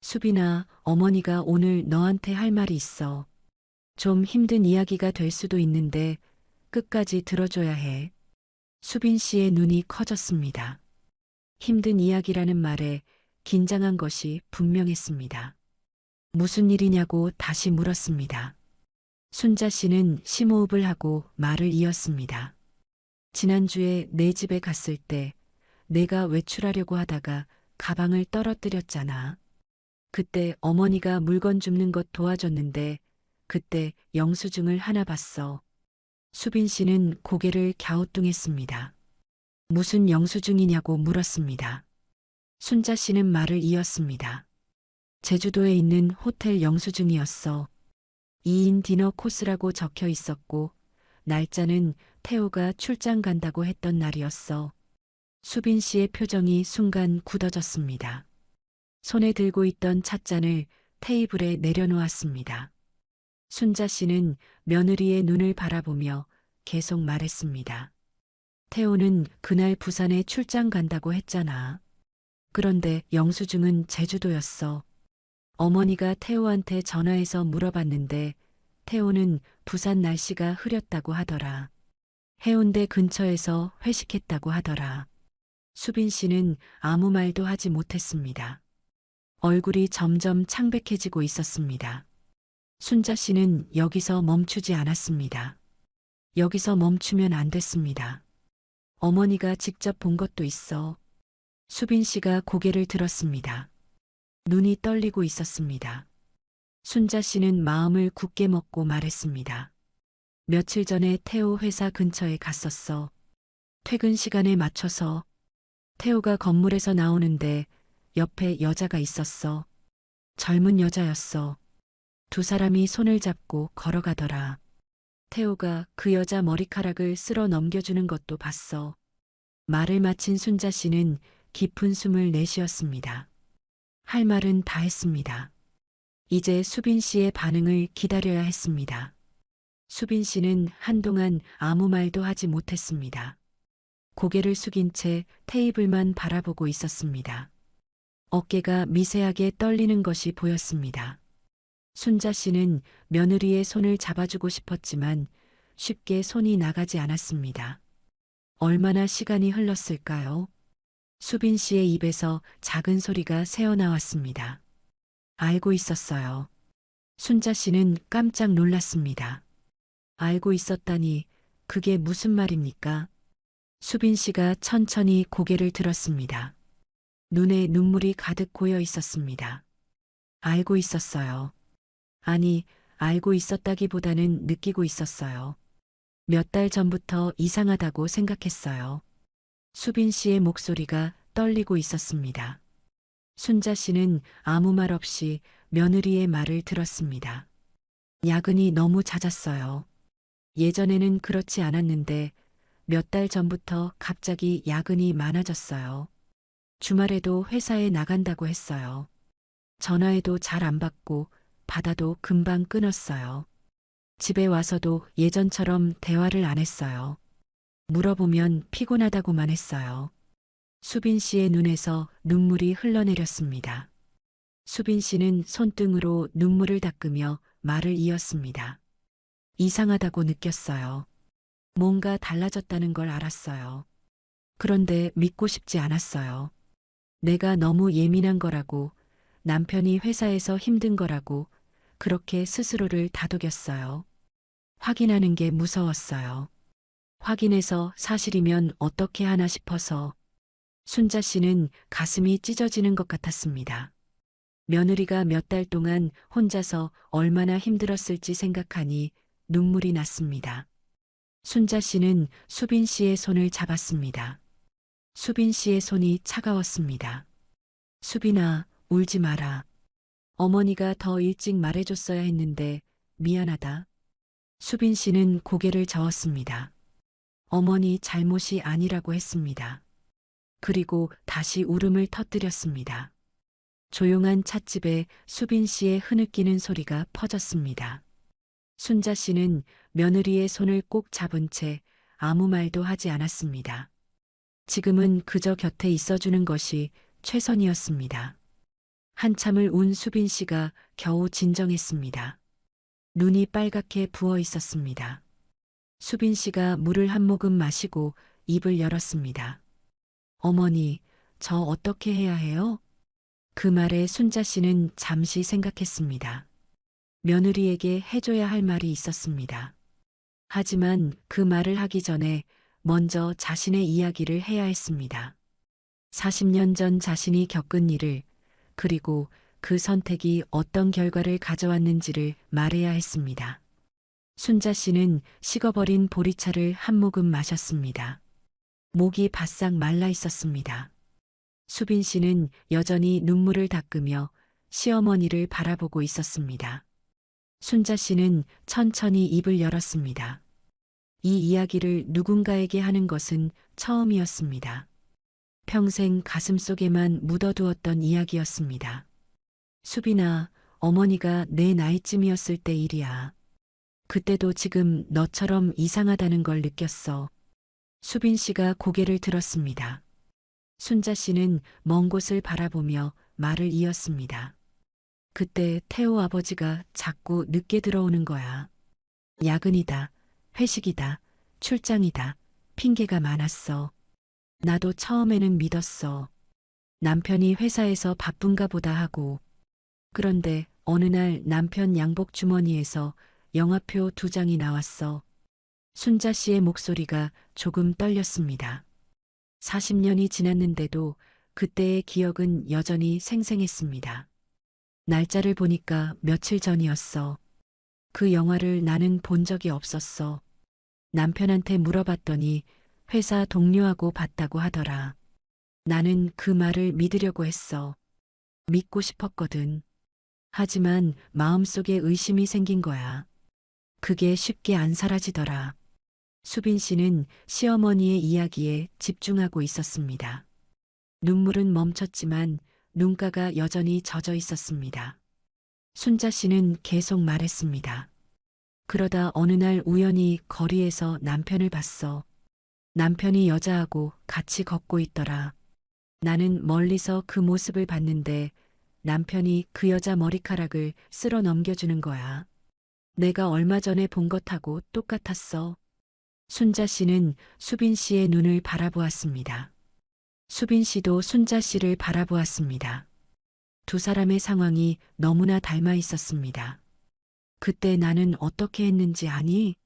수빈아, 어머니가 오늘 너한테 할 말이 있어. 좀 힘든 이야기가 될 수도 있는데 끝까지 들어줘야 해. 수빈 씨의 눈이 커졌습니다. 힘든 이야기라는 말에 긴장한 것이 분명했습니다. 무슨 일이냐고 다시 물었습니다. 순자 씨는 심호흡을 하고 말을 이었습니다. 지난주에 내 집에 갔을 때 내가 외출하려고 하다가 가방을 떨어뜨렸잖아. 그때 어머니가 물건 줍는 것 도와줬는데 그때 영수증을 하나 봤어. 수빈 씨는 고개를 갸우뚱했습니다. 무슨 영수증이냐고 물었습니다. 순자 씨는 말을 이었습니다. 제주도에 있는 호텔 영수증이었어. 2인 디너 코스라고 적혀 있었고 날짜는 태호가 출장 간다고 했던 날이었어. 수빈 씨의 표정이 순간 굳어졌습니다. 손에 들고 있던 찻잔을 테이블에 내려놓았습니다. 순자 씨는 며느리의 눈을 바라보며 계속 말했습니다. 태호는 그날 부산에 출장 간다고 했잖아. 그런데 영수증은 제주도였어. 어머니가 태호한테 전화해서 물어봤는데 태호는 부산 날씨가 흐렸다고 하더라. 해운대 근처에서 회식했다고 하더라. 수빈 씨는 아무 말도 하지 못했습니다. 얼굴이 점점 창백해지고 있었습니다. 순자 씨는 여기서 멈추지 않았습니다. 여기서 멈추면 안 됐습니다. 어머니가 직접 본 것도 있어. 수빈 씨가 고개를 들었습니다. 눈이 떨리고 있었습니다. 순자 씨는 마음을 굳게 먹고 말했습니다. 며칠 전에 태호 회사 근처에 갔었어. 퇴근 시간에 맞춰서 태호가 건물에서 나오는데 옆에 여자가 있었어. 젊은 여자였어. 두 사람이 손을 잡고 걸어가더라. 태호가 그 여자 머리카락을 쓸어 넘겨주는 것도 봤어. 말을 마친 순자 씨는 깊은 숨을 내쉬었습니다. 할 말은 다 했습니다. 이제 수빈 씨의 반응을 기다려야 했습니다. 수빈 씨는 한동안 아무 말도 하지 못했습니다. 고개를 숙인 채 테이블만 바라보고 있었습니다. 어깨가 미세하게 떨리는 것이 보였습니다. 순자 씨는 며느리의 손을 잡아주고 싶었지만 쉽게 손이 나가지 않았습니다. 얼마나 시간이 흘렀을까요? 수빈 씨의 입에서 작은 소리가 새어나왔습니다. 알고 있었어요. 순자 씨는 깜짝 놀랐습니다. 알고 있었다니 그게 무슨 말입니까? 수빈 씨가 천천히 고개를 들었습니다. 눈에 눈물이 가득 고여 있었습니다. 알고 있었어요. 아니, 알고 있었다기보다는 느끼고 있었어요. 몇 달 전부터 이상하다고 생각했어요. 수빈 씨의 목소리가 떨리고 있었습니다. 순자 씨는 아무 말 없이 며느리의 말을 들었습니다. 야근이 너무 잦았어요. 예전에는 그렇지 않았는데 몇 달 전부터 갑자기 야근이 많아졌어요. 주말에도 회사에 나간다고 했어요. 전화해도 잘 안 받고 받아도 금방 끊었어요. 집에 와서도 예전처럼 대화를 안 했어요. 물어보면 피곤하다고만 했어요. 수빈 씨의 눈에서 눈물이 흘러내렸습니다. 수빈 씨는 손등으로 눈물을 닦으며 말을 이었습니다. 이상하다고 느꼈어요. 뭔가 달라졌다는 걸 알았어요. 그런데 믿고 싶지 않았어요. 내가 너무 예민한 거라고, 남편이 회사에서 힘든 거라고 그렇게 스스로를 다독였어요. 확인하는 게 무서웠어요. 확인해서 사실이면 어떻게 하나 싶어서 순자 씨는 가슴이 찢어지는 것 같았습니다. 며느리가 몇 달 동안 혼자서 얼마나 힘들었을지 생각하니 눈물이 났습니다. 순자 씨는 수빈 씨의 손을 잡았습니다. 수빈 씨의 손이 차가웠습니다. 수빈아, 울지 마라. 어머니가 더 일찍 말해줬어야 했는데 미안하다. 수빈 씨는 고개를 저었습니다. 어머니 잘못이 아니라고 했습니다. 그리고 다시 울음을 터뜨렸습니다. 조용한 찻집에 수빈 씨의 흐느끼는 소리가 퍼졌습니다. 순자 씨는 며느리의 손을 꼭 잡은 채 아무 말도 하지 않았습니다. 지금은 그저 곁에 있어주는 것이 최선이었습니다. 한참을 운 수빈 씨가 겨우 진정했습니다. 눈이 빨갛게 부어 있었습니다. 수빈 씨가 물을 한 모금 마시고 입을 열었습니다. 어머니, 저 어떻게 해야 해요? 그 말에 순자 씨는 잠시 생각했습니다. 며느리에게 해줘야 할 말이 있었습니다. 하지만 그 말을 하기 전에 먼저 자신의 이야기를 해야 했습니다. 40년 전 자신이 겪은 일을, 그리고 그 선택이 어떤 결과를 가져왔는지를 말해야 했습니다. 순자 씨는 식어버린 보리차를 한 모금 마셨습니다. 목이 바싹 말라 있었습니다. 수빈 씨는 여전히 눈물을 닦으며 시어머니를 바라보고 있었습니다. 순자 씨는 천천히 입을 열었습니다. 이 이야기를 누군가에게 하는 것은 처음이었습니다. 평생 가슴속에만 묻어두었던 이야기였습니다. 수빈아, 어머니가 내 나이쯤이었을 때 일이야. 그때도 지금 너처럼 이상하다는 걸 느꼈어. 수빈 씨가 고개를 들었습니다. 순자 씨는 먼 곳을 바라보며 말을 이었습니다. 그때 태호 아버지가 자꾸 늦게 들어오는 거야. 야근이다, 회식이다, 출장이다, 핑계가 많았어. 나도 처음에는 믿었어. 남편이 회사에서 바쁜가 보다 하고. 그런데 어느 날 남편 양복 주머니에서 영화표 2장이 나왔어. 순자 씨의 목소리가 조금 떨렸습니다. 40년이 지났는데도 그때의 기억은 여전히 생생했습니다. 날짜를 보니까 며칠 전이었어. 그 영화를 나는 본 적이 없었어. 남편한테 물어봤더니 회사 동료하고 봤다고 하더라. 나는 그 말을 믿으려고 했어. 믿고 싶었거든. 하지만 마음속에 의심이 생긴 거야. 그게 쉽게 안 사라지더라. 수빈 씨는 시어머니의 이야기에 집중하고 있었습니다. 눈물은 멈췄지만 눈가가 여전히 젖어 있었습니다. 순자 씨는 계속 말했습니다. 그러다 어느 날 우연히 거리에서 남편을 봤어. 남편이 여자하고 같이 걷고 있더라. 나는 멀리서 그 모습을 봤는데 남편이 그 여자 머리카락을 쓸어 넘겨주는 거야. 내가 얼마 전에 본 것하고 똑같았어. 순자 씨는 수빈 씨의 눈을 바라보았습니다. 수빈 씨도 순자 씨를 바라보았습니다. 두 사람의 상황이 너무나 닮아 있었습니다. 그때 나는 어떻게 했는지 아니?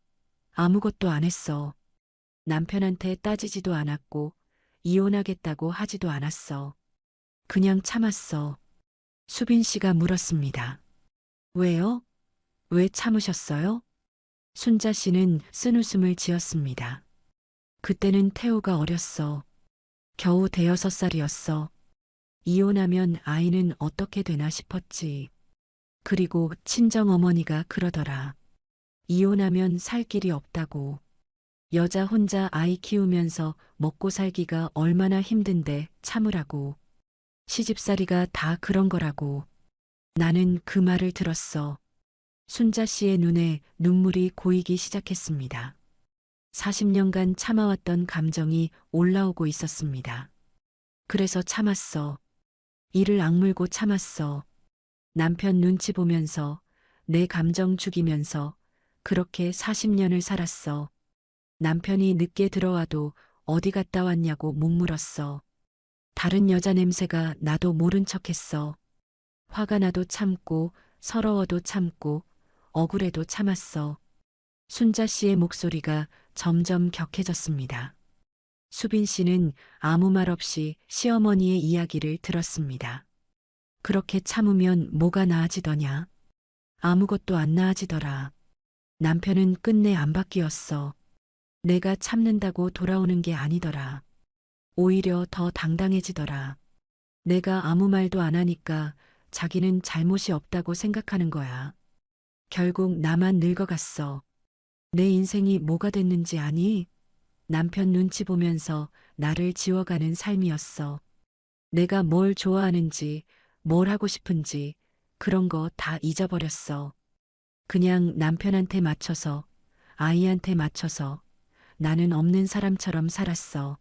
아무것도 안 했어. 남편한테 따지지도 않았고 이혼하겠다고 하지도 않았어. 그냥 참았어. 수빈 씨가 물었습니다. 왜요? 왜 참으셨어요? 순자 씨는 쓴웃음을 지었습니다. 그때는 태호가 어렸어. 겨우 6살이었어. 이혼하면 아이는 어떻게 되나 싶었지. 그리고 친정어머니가 그러더라. 이혼하면 살 길이 없다고. 여자 혼자 아이 키우면서 먹고 살기가 얼마나 힘든데 참으라고. 시집살이가 다 그런 거라고. 나는 그 말을 들었어. 순자 씨의 눈에 눈물이 고이기 시작했습니다. 40년간 참아왔던 감정이 올라오고 있었습니다. 그래서 참았어. 이를 악물고 참았어. 남편 눈치 보면서 내 감정 죽이면서 그렇게 40년을 살았어. 남편이 늦게 들어와도 어디 갔다 왔냐고 못 물었어. 다른 여자 냄새가 나도 모른 척했어. 화가 나도 참고 서러워도 참고 억울해도 참았어. 순자 씨의 목소리가 점점 격해졌습니다. 수빈 씨는 아무 말 없이 시어머니의 이야기를 들었습니다. 그렇게 참으면 뭐가 나아지더냐? 아무것도 안 나아지더라. 남편은 끝내 안 바뀌었어. 내가 참는다고 돌아오는 게 아니더라. 오히려 더 당당해지더라. 내가 아무 말도 안 하니까 자기는 잘못이 없다고 생각하는 거야. 결국 나만 늙어갔어. 내 인생이 뭐가 됐는지 아니? 남편 눈치 보면서 나를 지워가는 삶이었어. 내가 뭘 좋아하는지, 뭘 하고 싶은지, 그런 거 다 잊어버렸어. 그냥 남편한테 맞춰서, 아이한테 맞춰서, 나는 없는 사람처럼 살았어.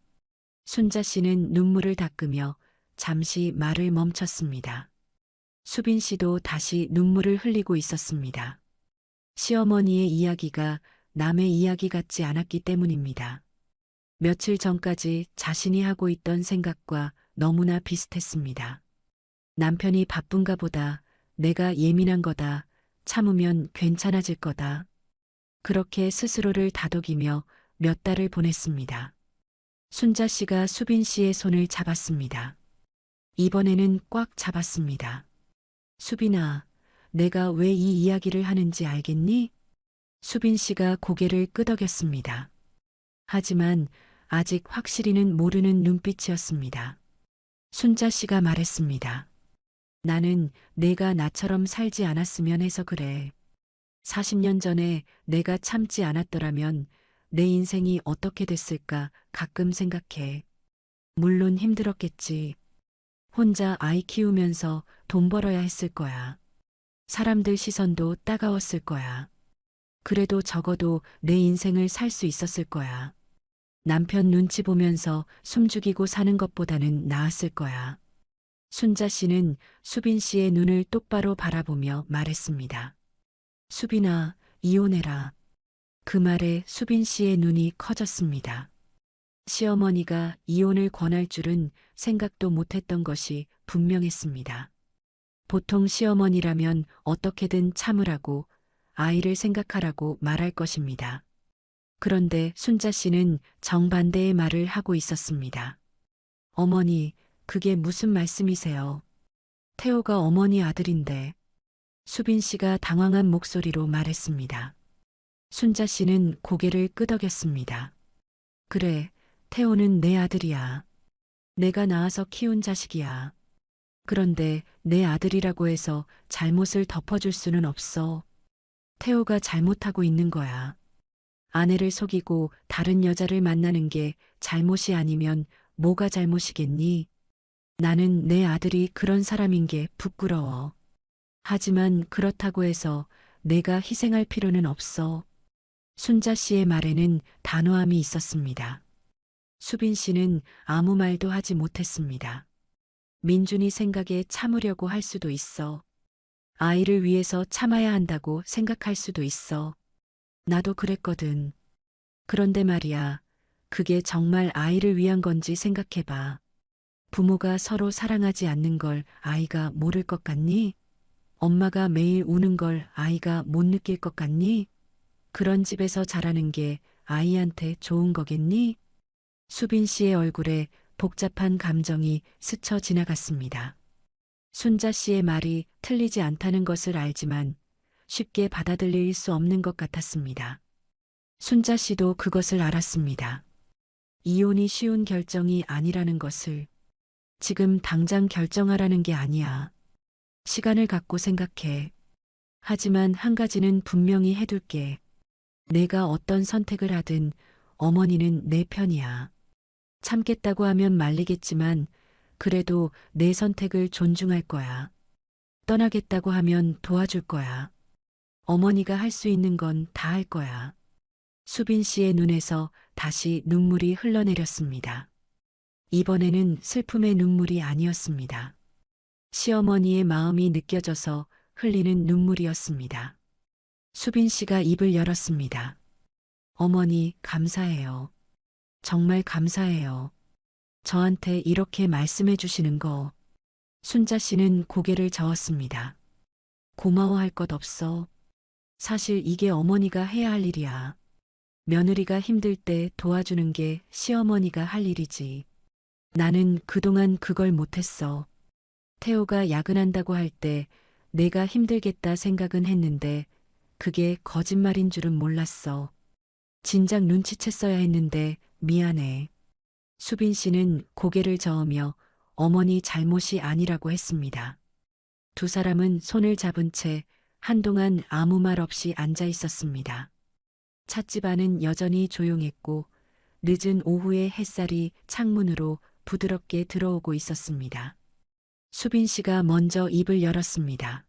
순자 씨는 눈물을 닦으며 잠시 말을 멈췄습니다. 수빈 씨도 다시 눈물을 흘리고 있었습니다. 시어머니의 이야기가 남의 이야기 같지 않았기 때문입니다. 며칠 전까지 자신이 하고 있던 생각과 너무나 비슷했습니다. 남편이 바쁜가 보다, 내가 예민한 거다, 참으면 괜찮아질 거다. 그렇게 스스로를 다독이며 몇 달을 보냈습니다. 순자 씨가 수빈 씨의 손을 잡았습니다. 이번에는 꽉 잡았습니다. 수빈아, 내가 왜 이 이야기를 하는지 알겠니? 수빈 씨가 고개를 끄덕였습니다. 하지만 아직 확실히는 모르는 눈빛이었습니다. 순자 씨가 말했습니다. 나는 내가 나처럼 살지 않았으면 해서 그래. 40년 전에 내가 참지 않았더라면 내 인생이 어떻게 됐을까 가끔 생각해. 물론 힘들었겠지. 혼자 아이 키우면서 돈 벌어야 했을 거야. 사람들 시선도 따가웠을 거야. 그래도 적어도 내 인생을 살 수 있었을 거야. 남편 눈치 보면서 숨죽이고 사는 것보다는 나았을 거야. 순자 씨는 수빈 씨의 눈을 똑바로 바라보며 말했습니다. 수빈아, 이혼해라. 그 말에 수빈 씨의 눈이 커졌습니다. 시어머니가 이혼을 권할 줄은 생각도 못했던 것이 분명했습니다. 보통 시어머니라면 어떻게든 참으라고 아이를 생각하라고 말할 것입니다. 그런데 순자 씨는 정반대의 말을 하고 있었습니다. 어머니, 그게 무슨 말씀이세요? 태호가 어머니 아들인데. 수빈 씨가 당황한 목소리로 말했습니다. 순자 씨는 고개를 끄덕였습니다. 그래, 태호는 내 아들이야. 내가 낳아서 키운 자식이야. 그런데 내 아들이라고 해서 잘못을 덮어줄 수는 없어. 태호가 잘못하고 있는 거야. 아내를 속이고 다른 여자를 만나는 게 잘못이 아니면 뭐가 잘못이겠니? 나는 내 아들이 그런 사람인 게 부끄러워. 하지만 그렇다고 해서 내가 희생할 필요는 없어. 순자 씨의 말에는 단호함이 있었습니다. 수빈 씨는 아무 말도 하지 못했습니다. 민준이 생각에 참으려고 할 수도 있어. 아이를 위해서 참아야 한다고 생각할 수도 있어. 나도 그랬거든. 그런데 말이야, 그게 정말 아이를 위한 건지 생각해봐. 부모가 서로 사랑하지 않는 걸 아이가 모를 것 같니? 엄마가 매일 우는 걸 아이가 못 느낄 것 같니? 그런 집에서 자라는 게 아이한테 좋은 거겠니? 수빈 씨의 얼굴에 복잡한 감정이 스쳐 지나갔습니다. 순자 씨의 말이 틀리지 않다는 것을 알지만 쉽게 받아들일 수 없는 것 같았습니다. 순자 씨도 그것을 알았습니다. 이혼이 쉬운 결정이 아니라는 것을. 지금 당장 결정하라는 게 아니야. 시간을 갖고 생각해. 하지만 한 가지는 분명히 해둘게. 내가 어떤 선택을 하든 어머니는 내 편이야. 참겠다고 하면 말리겠지만 그래도 내 선택을 존중할 거야. 떠나겠다고 하면 도와줄 거야. 어머니가 할 수 있는 건 다 할 거야. 수빈 씨의 눈에서 다시 눈물이 흘러내렸습니다. 이번에는 슬픔의 눈물이 아니었습니다. 시어머니의 마음이 느껴져서 흘리는 눈물이었습니다. 수빈 씨가 입을 열었습니다. 어머니, 감사해요. 정말 감사해요. 저한테 이렇게 말씀해 주시는 거. 순자 씨는 고개를 저었습니다. 고마워할 것 없어. 사실 이게 어머니가 해야 할 일이야. 며느리가 힘들 때 도와주는 게 시어머니가 할 일이지. 나는 그동안 그걸 못했어. 태호가 야근한다고 할 때 내가 힘들겠다 생각은 했는데 그게 거짓말인 줄은 몰랐어. 진작 눈치챘어야 했는데 미안해. 수빈 씨는 고개를 저으며 어머니 잘못이 아니라고 했습니다. 두 사람은 손을 잡은 채 한동안 아무 말 없이 앉아 있었습니다. 찻집 안은 여전히 조용했고 늦은 오후의 햇살이 창문으로 부드럽게 들어오고 있었습니다. 수빈 씨가 먼저 입을 열었습니다.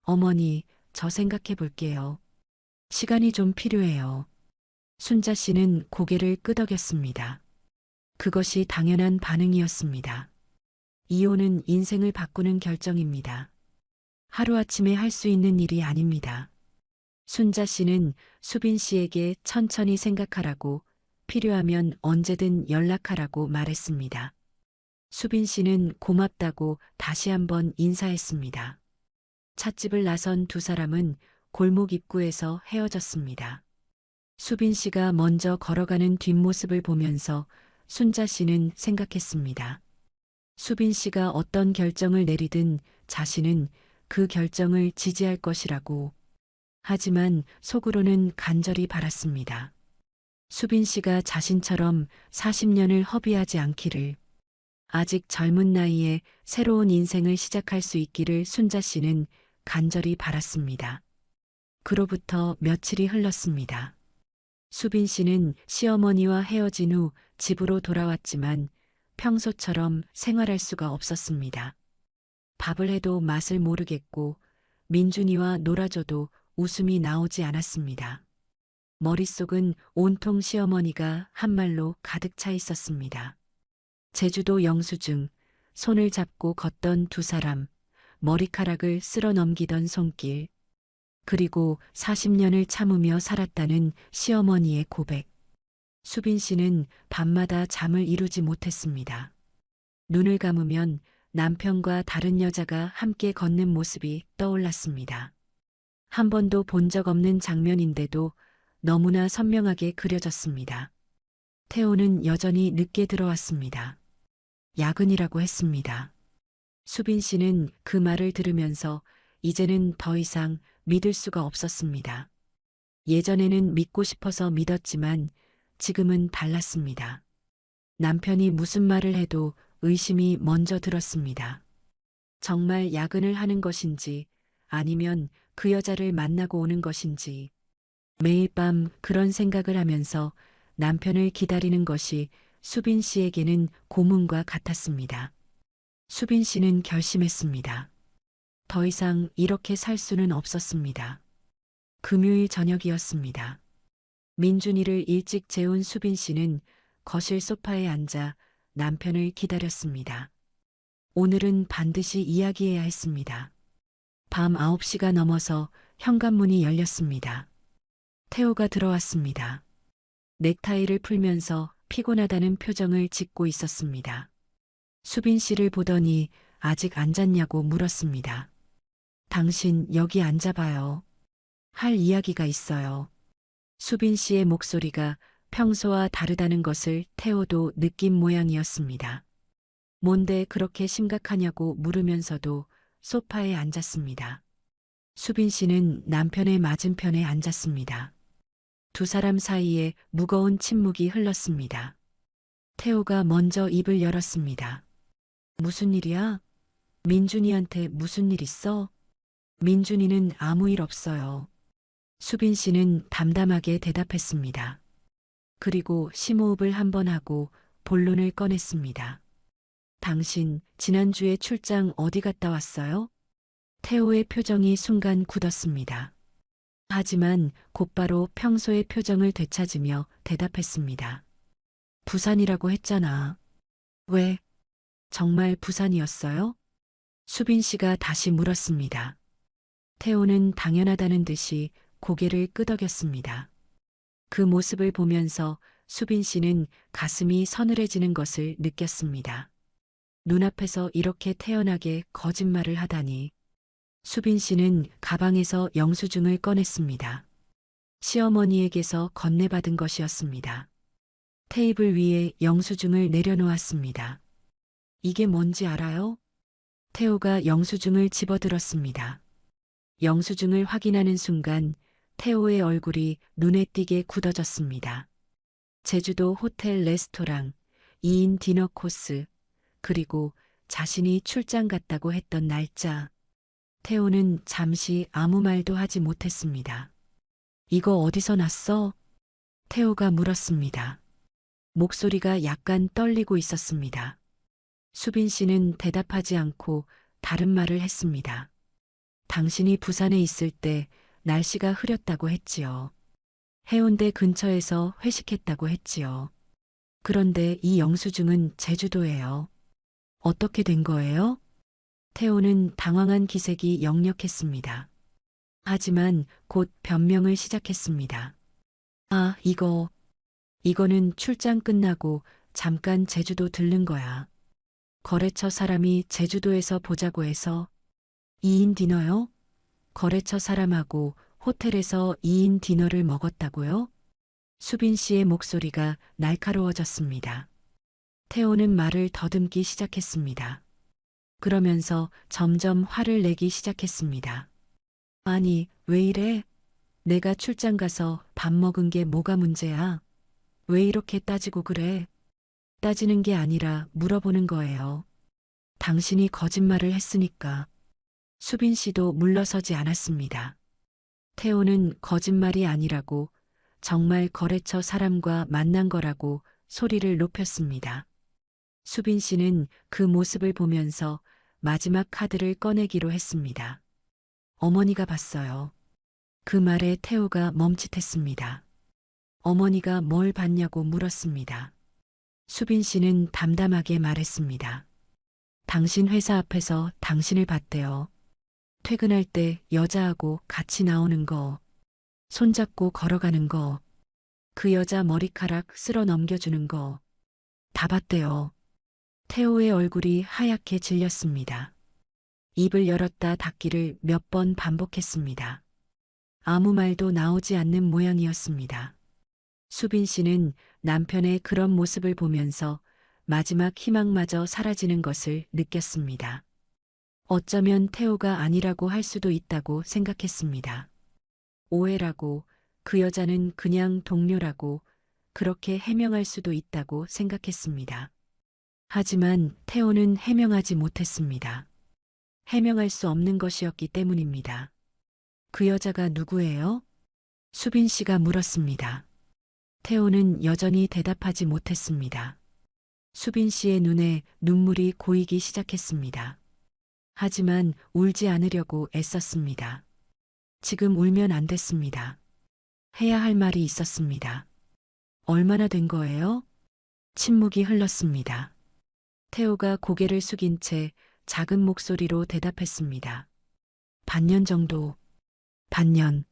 어머니, 저 생각해 볼게요. 시간이 좀 필요해요. 순자 씨는 고개를 끄덕였습니다. 그것이 당연한 반응이었습니다. 이혼은 인생을 바꾸는 결정입니다. 하루아침에 할 수 있는 일이 아닙니다. 순자 씨는 수빈 씨에게 천천히 생각하라고 필요하면 언제든 연락하라고 말했습니다. 수빈 씨는 고맙다고 다시 한번 인사했습니다. 찻집을 나선 두 사람은 골목 입구에서 헤어졌습니다. 수빈 씨가 먼저 걸어가는 뒷모습을 보면서 순자 씨는 생각했습니다. 수빈 씨가 어떤 결정을 내리든 자신은 그 결정을 지지할 것이라고. 하지만 속으로는 간절히 바랐습니다. 수빈 씨가 자신처럼 40년을 허비하지 않기를. 아직 젊은 나이에 새로운 인생을 시작할 수 있기를 순자 씨는 간절히 바랐습니다. 그로부터 며칠이 흘렀습니다. 수빈 씨는 시어머니와 헤어진 후 집으로 돌아왔지만 평소처럼 생활할 수가 없었습니다. 밥을 해도 맛을 모르겠고 민준이와 놀아줘도 웃음이 나오지 않았습니다. 머릿속은 온통 시어머니가 한 말로 가득 차 있었습니다. 제주도 영수증, 손을 잡고 걷던 두 사람, 머리카락을 쓸어 넘기던 손길, 그리고 40년을 참으며 살았다는 시어머니의 고백. 수빈 씨는 밤마다 잠을 이루지 못했습니다. 눈을 감으면 남편과 다른 여자가 함께 걷는 모습이 떠올랐습니다. 한 번도 본 적 없는 장면인데도 너무나 선명하게 그려졌습니다. 태호는 여전히 늦게 들어왔습니다. 야근이라고 했습니다. 수빈 씨는 그 말을 들으면서 이제는 더 이상 믿을 수가 없었습니다. 예전에는 믿고 싶어서 믿었지만 지금은 달랐습니다. 남편이 무슨 말을 해도 의심이 먼저 들었습니다. 정말 야근을 하는 것인지 아니면 그 여자를 만나고 오는 것인지 매일 밤 그런 생각을 하면서 남편을 기다리는 것이 수빈 씨에게는 고문과 같았습니다. 수빈 씨는 결심했습니다. 더 이상 이렇게 살 수는 없었습니다. 금요일 저녁이었습니다. 민준이를 일찍 재운 수빈 씨는 거실 소파에 앉아 남편을 기다렸습니다. 오늘은 반드시 이야기해야 했습니다. 밤 9시가 넘어서 현관문이 열렸습니다. 태호가 들어왔습니다. 넥타이를 풀면서 피곤하다는 표정을 짓고 있었습니다. 수빈 씨를 보더니 아직 안 잤냐고 물었습니다. 당신 여기 앉아봐요. 할 이야기가 있어요. 수빈 씨의 목소리가 평소와 다르다는 것을 태호도 느낀 모양이었습니다. 뭔데 그렇게 심각하냐고 물으면서도 소파에 앉았습니다. 수빈 씨는 남편의 맞은편에 앉았습니다. 두 사람 사이에 무거운 침묵이 흘렀습니다. 태호가 먼저 입을 열었습니다. 무슨 일이야? 민준이한테 무슨 일 있어? 민준이는 아무 일 없어요. 수빈 씨는 담담하게 대답했습니다. 그리고 심호흡을 한 번 하고 본론을 꺼냈습니다. 당신 지난주에 출장 어디 갔다 왔어요? 태호의 표정이 순간 굳었습니다. 하지만 곧바로 평소의 표정을 되찾으며 대답했습니다. 부산이라고 했잖아. 왜? 정말 부산이었어요? 수빈 씨가 다시 물었습니다. 태호는 당연하다는 듯이 고개를 끄덕였습니다. 그 모습을 보면서 수빈 씨는 가슴이 서늘해지는 것을 느꼈습니다. 눈앞에서 이렇게 태연하게 거짓말을 하다니. 수빈 씨는 가방에서 영수증을 꺼냈습니다. 시어머니에게서 건네받은 것이었습니다. 테이블 위에 영수증을 내려놓았습니다. 이게 뭔지 알아요? 태호가 영수증을 집어들었습니다. 영수증을 확인하는 순간 태호의 얼굴이 눈에 띄게 굳어졌습니다. 제주도 호텔 레스토랑, 2인 디너 코스, 그리고 자신이 출장 갔다고 했던 날짜. 태호는 잠시 아무 말도 하지 못했습니다. 이거 어디서 났어? 태호가 물었습니다. 목소리가 약간 떨리고 있었습니다. 수빈 씨는 대답하지 않고 다른 말을 했습니다. 당신이 부산에 있을 때 날씨가 흐렸다고 했지요. 해운대 근처에서 회식했다고 했지요. 그런데 이 영수증은 제주도예요. 어떻게 된 거예요? 태호는 당황한 기색이 역력했습니다. 하지만 곧 변명을 시작했습니다. 아, 이거는 출장 끝나고 잠깐 제주도 들른 거야. 거래처 사람이 제주도에서 보자고 해서. 2인 디너요? 거래처 사람하고 호텔에서 2인 디너를 먹었다고요? 수빈 씨의 목소리가 날카로워졌습니다. 태호는 말을 더듬기 시작했습니다. 그러면서 점점 화를 내기 시작했습니다. 아니, 왜 이래? 내가 출장 가서 밥 먹은 게 뭐가 문제야? 왜 이렇게 따지고 그래? 따지는 게 아니라 물어보는 거예요. 당신이 거짓말을 했으니까. 수빈 씨도 물러서지 않았습니다. 태호는 거짓말이 아니라고, 정말 거래처 사람과 만난 거라고 소리를 높였습니다. 수빈 씨는 그 모습을 보면서 마지막 카드를 꺼내기로 했습니다. 어머니가 봤어요. 그 말에 태호가 멈칫했습니다. 어머니가 뭘 봤냐고 물었습니다. 수빈 씨는 담담하게 말했습니다. 당신 회사 앞에서 당신을 봤대요. 퇴근할 때 여자하고 같이 나오는 거, 손잡고 걸어가는 거, 그 여자 머리카락 쓸어 넘겨주는 거, 다 봤대요. 태호의 얼굴이 하얗게 질렸습니다. 입을 열었다 닫기를 몇 번 반복했습니다. 아무 말도 나오지 않는 모양이었습니다. 수빈 씨는 남편의 그런 모습을 보면서 마지막 희망마저 사라지는 것을 느꼈습니다. 어쩌면 태호가 아니라고 할 수도 있다고 생각했습니다. 오해라고, 그 여자는 그냥 동료라고 그렇게 해명할 수도 있다고 생각했습니다. 하지만 태호는 해명하지 못했습니다. 해명할 수 없는 것이었기 때문입니다. 그 여자가 누구예요? 수빈 씨가 물었습니다. 태호는 여전히 대답하지 못했습니다. 수빈 씨의 눈에 눈물이 고이기 시작했습니다. 하지만 울지 않으려고 애썼습니다. 지금 울면 안 됐습니다. 해야 할 말이 있었습니다. 얼마나 된 거예요? 침묵이 흘렀습니다. 태호가 고개를 숙인 채 작은 목소리로 대답했습니다. 반년 정도. 반년.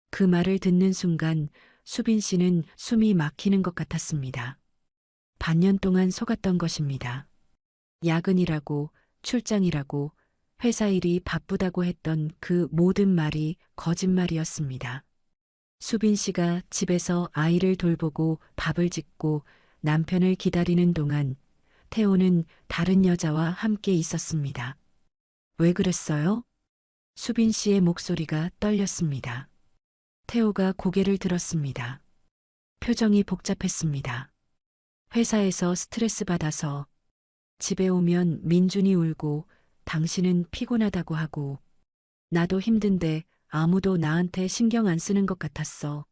그 말을 듣는 순간 수빈 씨는 숨이 막히는 것 같았습니다. 반년 동안 속았던 것입니다. 야근이라고, 출장이라고, 회사 일이 바쁘다고 했던 그 모든 말이 거짓말이었습니다. 수빈 씨가 집에서 아이를 돌보고 밥을 짓고 남편을 기다리는 동안 태호는 다른 여자와 함께 있었습니다. 왜 그랬어요? 수빈 씨의 목소리가 떨렸습니다. 태호가 고개를 들었습니다. 표정이 복잡했습니다. 회사에서 스트레스 받아서, 집에 오면 민준이 울고 당신은 피곤하다고 하고, 나도 힘든데 아무도 나한테 신경 안 쓰는 것 같았어.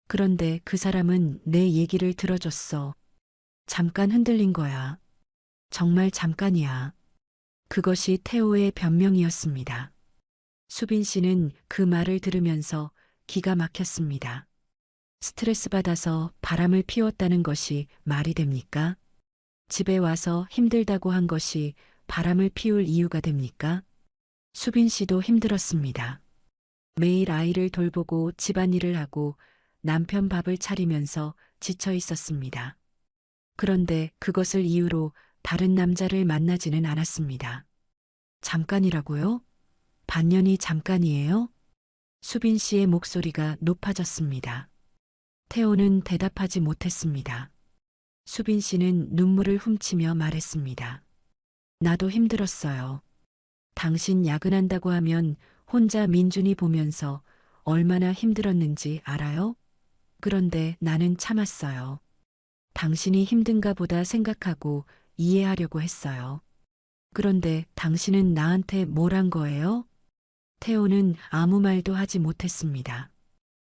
그런데 그 사람은 내 얘기를 들어줬어. 잠깐 흔들린 거야. 정말 잠깐이야. 그것이 태호의 변명이었습니다. 수빈 씨는 그 말을 들으면서 기가 막혔습니다. 스트레스 받아서 바람을 피웠다는 것이 말이 됩니까? 집에 와서 힘들다고 한 것이 바람을 피울 이유가 됩니까? 수빈 씨도 힘들었습니다. 매일 아이를 돌보고 집안일을 하고 남편 밥을 차리면서 지쳐 있었습니다. 그런데 그것을 이유로 다른 남자를 만나지는 않았습니다. 잠깐이라고요? 반년이 잠깐이에요? 수빈 씨의 목소리가 높아졌습니다. 태호는 대답하지 못했습니다. 수빈 씨는 눈물을 훔치며 말했습니다. 나도 힘들었어요. 당신 야근한다고 하면 혼자 민준이 보면서 얼마나 힘들었는지 알아요? 그런데 나는 참았어요. 당신이 힘든가 보다 생각하고 이해하려고 했어요. 그런데 당신은 나한테 뭘 한 거예요? 태호는 아무 말도 하지 못했습니다.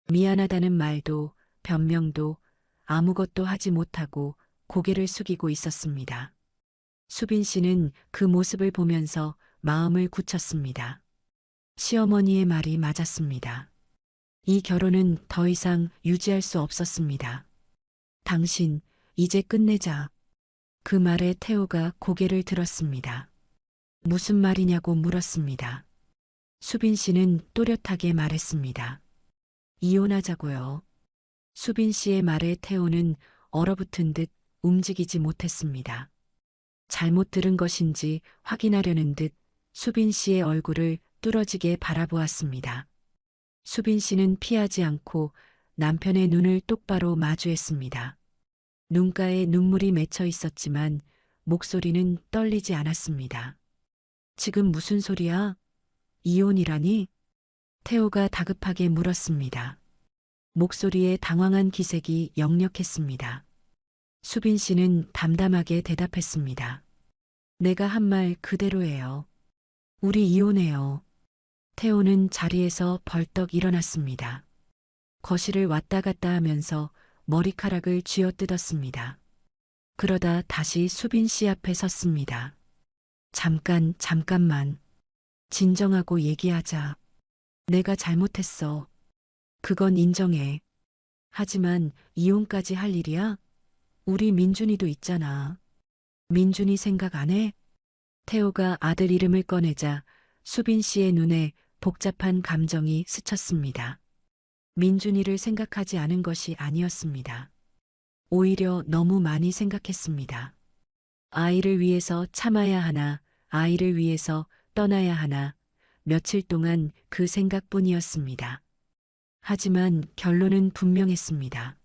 미안하다는 말도 변명도 아무것도 하지 못하고 고개를 숙이고 있었습니다. 수빈 씨는 그 모습을 보면서 마음을 굳혔습니다. 시어머니의 말이 맞았습니다. 이 결혼은 더 이상 유지할 수 없었습니다. 당신, 이제 끝내자. 그 말에 태호가 고개를 들었습니다. 무슨 말이냐고 물었습니다. 수빈 씨는 또렷하게 말했습니다. 이혼하자고요. 수빈 씨의 말에 태호는 얼어붙은 듯 움직이지 못했습니다. 잘못 들은 것인지 확인하려는 듯 수빈 씨의 얼굴을 뚫어지게 바라보았습니다. 수빈 씨는 피하지 않고 남편의 눈을 똑바로 마주했습니다. 눈가에 눈물이 맺혀 있었지만 목소리는 떨리지 않았습니다. 지금 무슨 소리야? 이혼이라니? 태호가 다급하게 물었습니다. 목소리에 당황한 기색이 역력했습니다. 수빈 씨는 담담하게 대답했습니다. 내가 한 말 그대로예요. 우리 이혼해요. 태호는 자리에서 벌떡 일어났습니다. 거실을 왔다 갔다 하면서 머리카락을 쥐어뜯었습니다. 그러다 다시 수빈 씨 앞에 섰습니다. 잠깐만. 진정하고 얘기하자. 내가 잘못했어. 그건 인정해. 하지만 이혼까지 할 일이야? 우리 민준이도 있잖아. 민준이 생각 안 해? 태호가 아들 이름을 꺼내자 수빈 씨의 눈에 복잡한 감정이 스쳤습니다. 민준이를 생각하지 않은 것이 아니었습니다. 오히려 너무 많이 생각했습니다. 아이를 위해서 참아야 하나, 아이를 위해서 떠나야 하나, 며칠 동안 그 생각뿐이었습니다. 하지만 결론은 분명했습니다.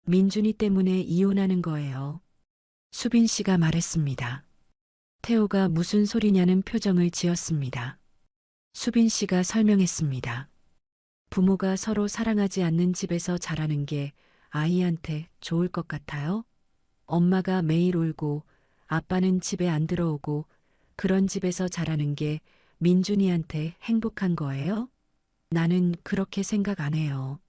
민준이 때문에 이혼하는 거예요. 수빈 씨가 말했습니다. 태호가 무슨 소리냐는 표정을 지었습니다. 수빈 씨가 설명했습니다. 부모가 서로 사랑하지 않는 집에서 자라는 게 아이한테 좋을 것 같아요? 엄마가 매일 울고 아빠는 집에 안 들어오고 그런 집에서 자라는 게 민준이한테 행복한 거예요? 나는 그렇게 생각 안 해요.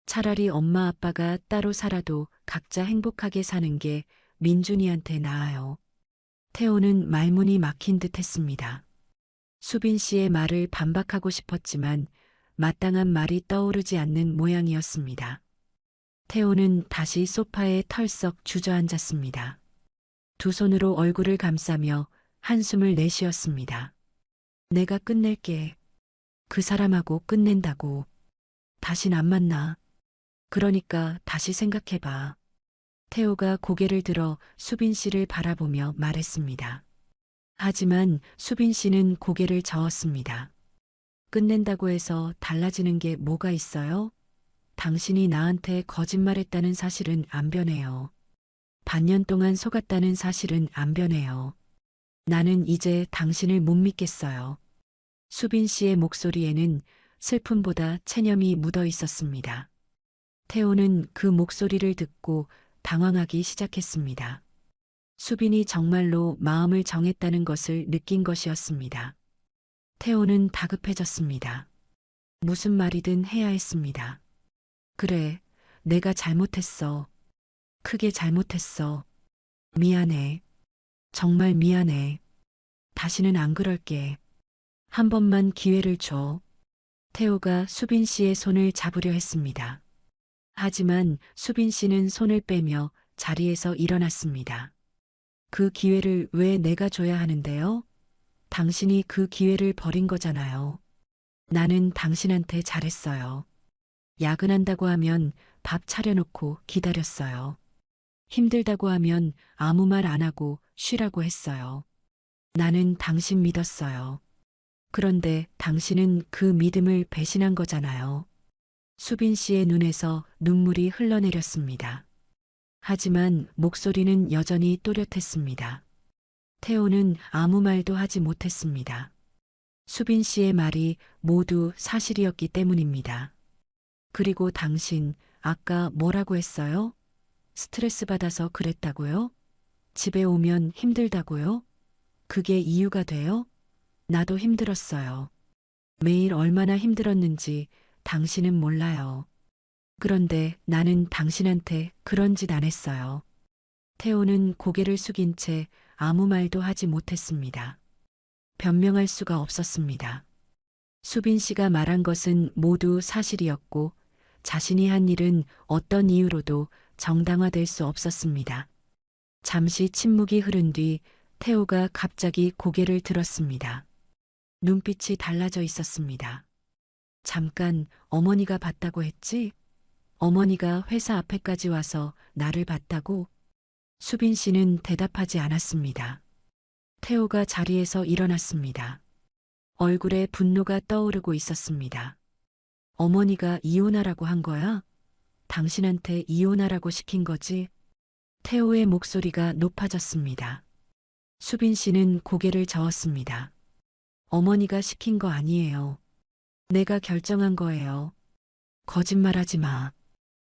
차라리 엄마 아빠가 따로 살아도 각자 행복하게 사는 게 민준이한테 나아요. 태호는 말문이 막힌 듯 했습니다. 수빈 씨의 말을 반박하고 싶었지만 마땅한 말이 떠오르지 않는 모양이었습니다. 태호는 다시 소파에 털썩 주저앉았습니다. 두 손으로 얼굴을 감싸며 한숨을 내쉬었습니다. 내가 끝낼게. 그 사람하고 끝낸다고. 다신 안 만나. 그러니까 다시 생각해봐. 태호가 고개를 들어 수빈 씨를 바라보며 말했습니다. 하지만 수빈 씨는 고개를 저었습니다. 끝낸다고 해서 달라지는 게 뭐가 있어요? 당신이 나한테 거짓말했다는 사실은 안 변해요. 반년 동안 속았다는 사실은 안 변해요. 나는 이제 당신을 못 믿겠어요. 수빈 씨의 목소리에는 슬픔보다 체념이 묻어 있었습니다. 태호는 그 목소리를 듣고 당황하기 시작했습니다. 수빈이 정말로 마음을 정했다는 것을 느낀 것이었습니다. 태호는 다급해졌습니다. 무슨 말이든 해야 했습니다. 그래, 내가 잘못했어. 크게 잘못했어. 미안해. 정말 미안해. 다시는 안 그럴게. 한 번만 기회를 줘. 태호가 수빈 씨의 손을 잡으려 했습니다. 하지만 수빈 씨는 손을 빼며 자리에서 일어났습니다. 그 기회를 왜 내가 줘야 하는데요? 당신이 그 기회를 버린 거잖아요. 나는 당신한테 잘했어요. 야근한다고 하면 밥 차려놓고 기다렸어요. 힘들다고 하면 아무 말 안 하고 쉬라고 했어요. 나는 당신 믿었어요. 그런데 당신은 그 믿음을 배신한 거잖아요. 수빈 씨의 눈에서 눈물이 흘러내렸습니다. 하지만 목소리는 여전히 또렷했습니다. 태호는 아무 말도 하지 못했습니다. 수빈 씨의 말이 모두 사실이었기 때문입니다. 그리고 당신, 아까 뭐라고 했어요? 스트레스 받아서 그랬다고요? 집에 오면 힘들다고요? 그게 이유가 돼요? 나도 힘들었어요. 매일 얼마나 힘들었는지 당신은 몰라요. 그런데 나는 당신한테 그런 짓 안 했어요. 태호는 고개를 숙인 채 아무 말도 하지 못했습니다. 변명할 수가 없었습니다. 수빈 씨가 말한 것은 모두 사실이었고 자신이 한 일은 어떤 이유로도 정당화될 수 없었습니다. 잠시 침묵이 흐른 뒤 태호가 갑자기 고개를 들었습니다. 눈빛이 달라져 있었습니다. 잠깐 어머니가 봤다고 했지? 어머니가 회사 앞에까지 와서 나를 봤다고? 수빈 씨는 대답하지 않았습니다. 태호가 자리에서 일어났습니다. 얼굴에 분노가 떠오르고 있었습니다. 어머니가 이혼하라고 한 거야? 당신한테 이혼하라고 시킨 거지? 태호의 목소리가 높아졌습니다. 수빈 씨는 고개를 저었습니다. 어머니가 시킨 거 아니에요. 내가 결정한 거예요. 거짓말하지 마.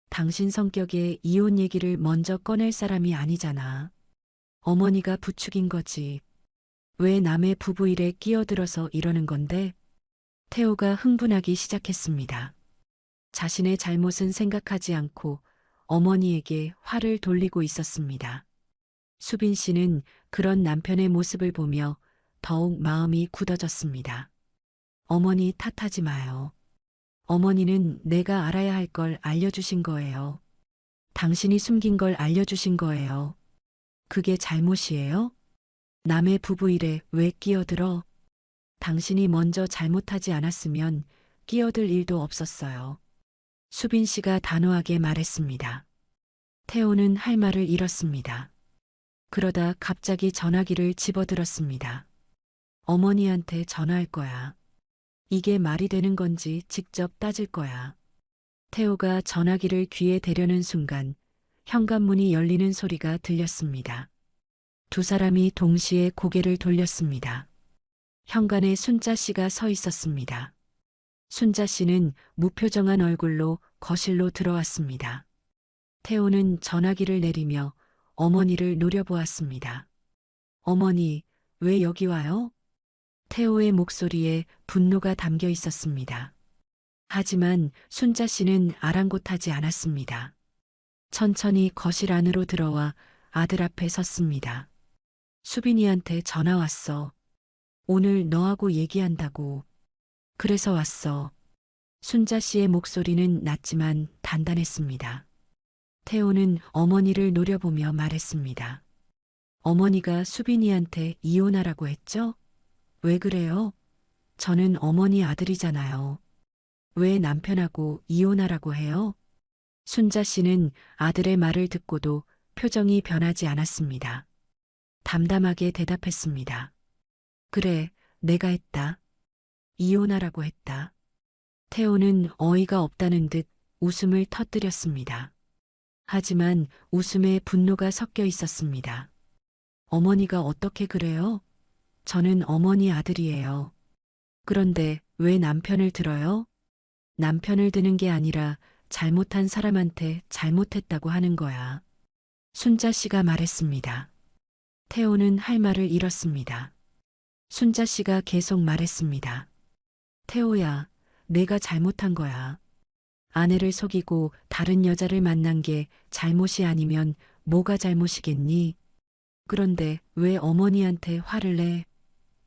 당신 성격에 이혼 얘기를 먼저 꺼낼 사람이 아니잖아. 어머니가 부추긴 거지. 왜 남의 부부 일에 끼어들어서 이러는 건데? 태호가 흥분하기 시작했습니다. 자신의 잘못은 생각하지 않고 어머니에게 화를 돌리고 있었습니다. 수빈 씨는 그런 남편의 모습을 보며 더욱 마음이 굳어졌습니다. 어머니 탓하지 마요. 어머니는 내가 알아야 할 걸 알려주신 거예요. 당신이 숨긴 걸 알려주신 거예요. 그게 잘못이에요? 남의 부부 일에 왜 끼어들어? 당신이 먼저 잘못하지 않았으면 끼어들 일도 없었어요. 수빈 씨가 단호하게 말했습니다. 태호는 할 말을 잃었습니다. 그러다 갑자기 전화기를 집어들었습니다. 어머니한테 전화할 거야. 이게 말이 되는 건지 직접 따질 거야. 태호가 전화기를 귀에 대려는 순간 현관문이 열리는 소리가 들렸습니다. 두 사람이 동시에 고개를 돌렸습니다. 현관에 순자 씨가 서 있었습니다. 순자 씨는 무표정한 얼굴로 거실로 들어왔습니다. 태호는 전화기를 내리며 어머니를 노려보았습니다. 어머니, 왜 여기 와요? 태호의 목소리에 분노가 담겨 있었습니다. 하지만 순자 씨는 아랑곳하지 않았습니다. 천천히 거실 안으로 들어와 아들 앞에 섰습니다. 수빈이한테 전화 왔어. 오늘 너하고 얘기한다고. 그래서 왔어. 순자 씨의 목소리는 낮지만 단단했습니다. 태호는 어머니를 노려보며 말했습니다. 어머니가 수빈이한테 이혼하라고 했죠? 왜 그래요? 저는 어머니 아들이잖아요. 왜 남편하고 이혼하라고 해요? 순자 씨는 아들의 말을 듣고도 표정이 변하지 않았습니다. 담담하게 대답했습니다. 그래, 내가 했다. 이혼하라고 했다. 태호는 어이가 없다는 듯 웃음을 터뜨렸습니다. 하지만 웃음에 분노가 섞여 있었습니다. 어머니가 어떻게 그래요? 저는 어머니 아들이에요. 그런데 왜 남편을 들어요? 남편을 드는 게 아니라 잘못한 사람한테 잘못했다고 하는 거야. 순자 씨가 말했습니다. 태호는 할 말을 잃었습니다. 순자 씨가 계속 말했습니다. 태호야, 내가 잘못한 거야. 아내를 속이고 다른 여자를 만난 게 잘못이 아니면 뭐가 잘못이겠니? 그런데 왜 어머니한테 화를 내?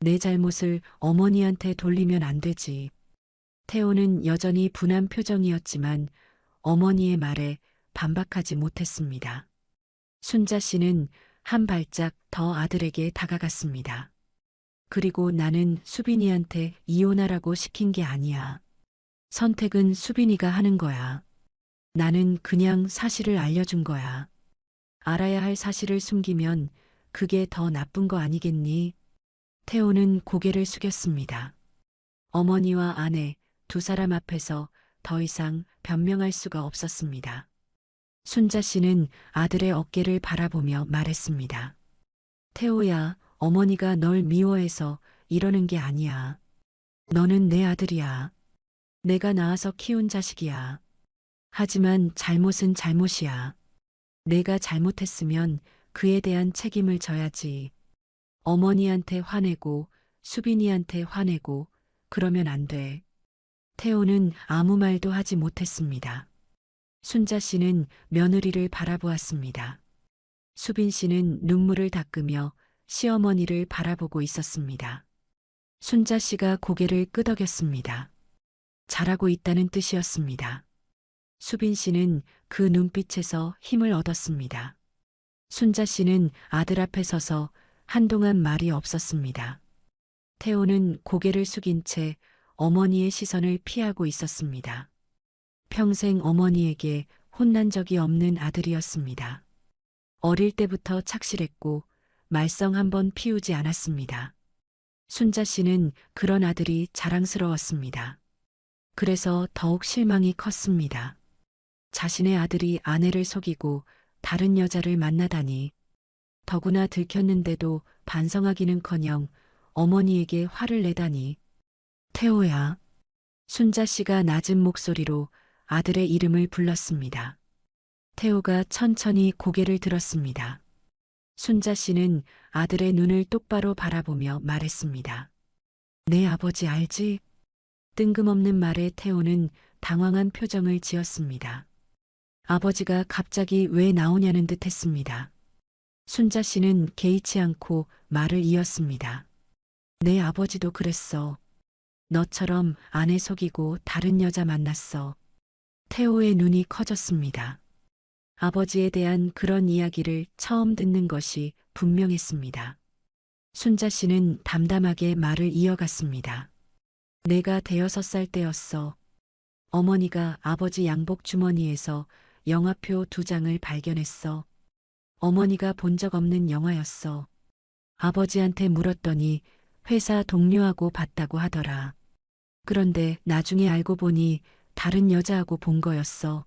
내 잘못을 어머니한테 돌리면 안 되지. 태호는 여전히 분한 표정이었지만 어머니의 말에 반박하지 못했습니다. 순자 씨는 한 발짝 더 아들에게 다가갔습니다. 그리고 나는 수빈이한테 이혼하라고 시킨 게 아니야. 선택은 수빈이가 하는 거야. 나는 그냥 사실을 알려준 거야. 알아야 할 사실을 숨기면 그게 더 나쁜 거 아니겠니? 태호는 고개를 숙였습니다. 어머니와 아내 두 사람 앞에서 더 이상 변명할 수가 없었습니다. 순자 씨는 아들의 어깨를 바라보며 말했습니다. 태호야, 어머니가 널 미워해서 이러는 게 아니야. 너는 내 아들이야. 내가 낳아서 키운 자식이야. 하지만 잘못은 잘못이야. 내가 잘못했으면 그에 대한 책임을 져야지. 어머니한테 화내고 수빈이한테 화내고 그러면 안 돼. 태호는 아무 말도 하지 못했습니다. 순자 씨는 며느리를 바라보았습니다. 수빈 씨는 눈물을 닦으며 시어머니를 바라보고 있었습니다. 순자 씨가 고개를 끄덕였습니다. 잘하고 있다는 뜻이었습니다. 수빈 씨는 그 눈빛에서 힘을 얻었습니다. 순자 씨는 아들 앞에 서서 한동안 말이 없었습니다. 태호는 고개를 숙인 채 어머니의 시선을 피하고 있었습니다. 평생 어머니에게 혼난 적이 없는 아들이었습니다. 어릴 때부터 착실했고 말썽 한번 피우지 않았습니다. 순자 씨는 그런 아들이 자랑스러웠습니다. 그래서 더욱 실망이 컸습니다. 자신의 아들이 아내를 속이고 다른 여자를 만나다니. 더구나 들켰는데도 반성하기는커녕 어머니에게 화를 내다니. 태호야. 순자 씨가 낮은 목소리로 아들의 이름을 불렀습니다. 태호가 천천히 고개를 들었습니다. 순자 씨는 아들의 눈을 똑바로 바라보며 말했습니다. 내 아버지 알지? 뜬금없는 말에 태호는 당황한 표정을 지었습니다. 아버지가 갑자기 왜 나오냐는 듯 했습니다. 순자 씨는 개의치 않고 말을 이었습니다. 내 아버지도 그랬어. 너처럼 아내 속이고 다른 여자 만났어. 태호의 눈이 커졌습니다. 아버지에 대한 그런 이야기를 처음 듣는 것이 분명했습니다. 순자 씨는 담담하게 말을 이어갔습니다. 내가 6살 때였어. 어머니가 아버지 양복 주머니에서 영화표 2장을 발견했어. 어머니가 본 적 없는 영화였어. 아버지한테 물었더니 회사 동료하고 봤다고 하더라. 그런데 나중에 알고 보니 다른 여자하고 본 거였어.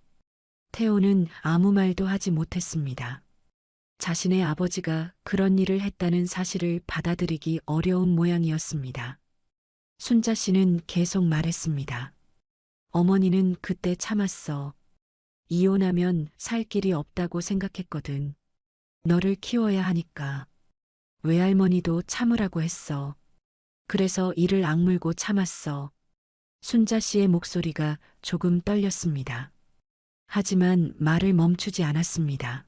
태호는 아무 말도 하지 못했습니다. 자신의 아버지가 그런 일을 했다는 사실을 받아들이기 어려운 모양이었습니다. 순자 씨는 계속 말했습니다. 어머니는 그때 참았어. 이혼하면 살 길이 없다고 생각했거든. 너를 키워야 하니까. 외할머니도 참으라고 했어. 그래서 이를 악물고 참았어. 순자 씨의 목소리가 조금 떨렸습니다. 하지만 말을 멈추지 않았습니다.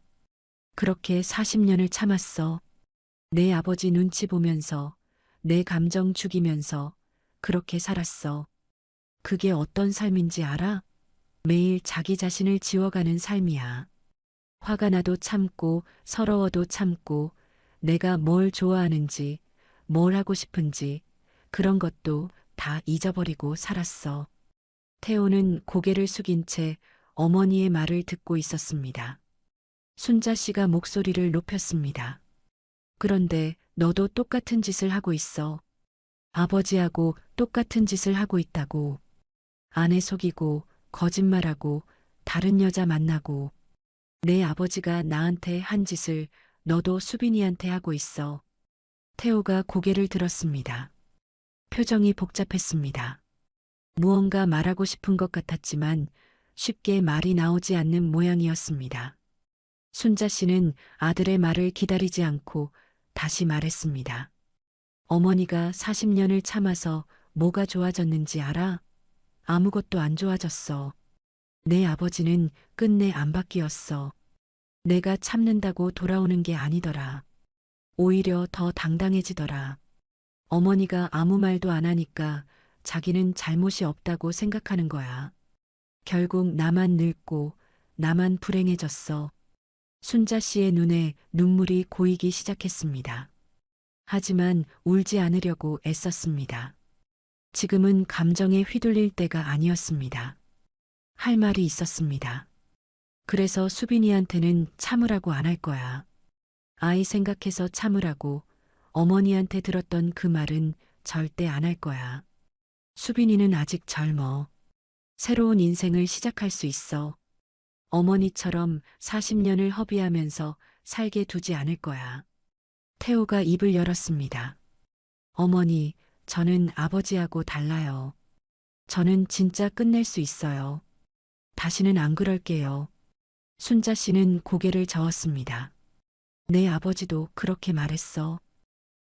그렇게 40년을 참았어. 내 아버지 눈치 보면서, 내 감정 죽이면서 그렇게 살았어. 그게 어떤 삶인지 알아? 매일 자기 자신을 지워가는 삶이야. 화가 나도 참고, 서러워도 참고, 내가 뭘 좋아하는지, 뭘 하고 싶은지, 그런 것도 다 잊어버리고 살았어. 태호는 고개를 숙인 채 어머니의 말을 듣고 있었습니다. 순자 씨가 목소리를 높였습니다. 그런데 너도 똑같은 짓을 하고 있어. 아버지하고 똑같은 짓을 하고 있다고. 아내 속이고, 거짓말하고, 다른 여자 만나고. 내 아버지가 나한테 한 짓을 너도 수빈이한테 하고 있어. 태호가 고개를 들었습니다. 표정이 복잡했습니다. 무언가 말하고 싶은 것 같았지만 쉽게 말이 나오지 않는 모양이었습니다. 순자 씨는 아들의 말을 기다리지 않고 다시 말했습니다. 어머니가 40년을 참아서 뭐가 좋아졌는지 알아? 아무것도 안 좋아졌어. 내 아버지는 끝내 안 바뀌었어. 내가 참는다고 돌아오는 게 아니더라. 오히려 더 당당해지더라. 어머니가 아무 말도 안 하니까 자기는 잘못이 없다고 생각하는 거야. 결국 나만 늙고 나만 불행해졌어. 순자 씨의 눈에 눈물이 고이기 시작했습니다. 하지만 울지 않으려고 애썼습니다. 지금은 감정에 휘둘릴 때가 아니었습니다. 할 말이 있었습니다. 그래서 수빈이한테는 참으라고 안 할 거야. 아이 생각해서 참으라고 어머니한테 들었던 그 말은 절대 안 할 거야. 수빈이는 아직 젊어. 새로운 인생을 시작할 수 있어. 어머니처럼 40년을 허비하면서 살게 두지 않을 거야. 태호가 입을 열었습니다. 어머니, 저는 아버지하고 달라요. 저는 진짜 끝낼 수 있어요. 다시는 안 그럴게요. 순자 씨는 고개를 저었습니다. 내 아버지도 그렇게 말했어.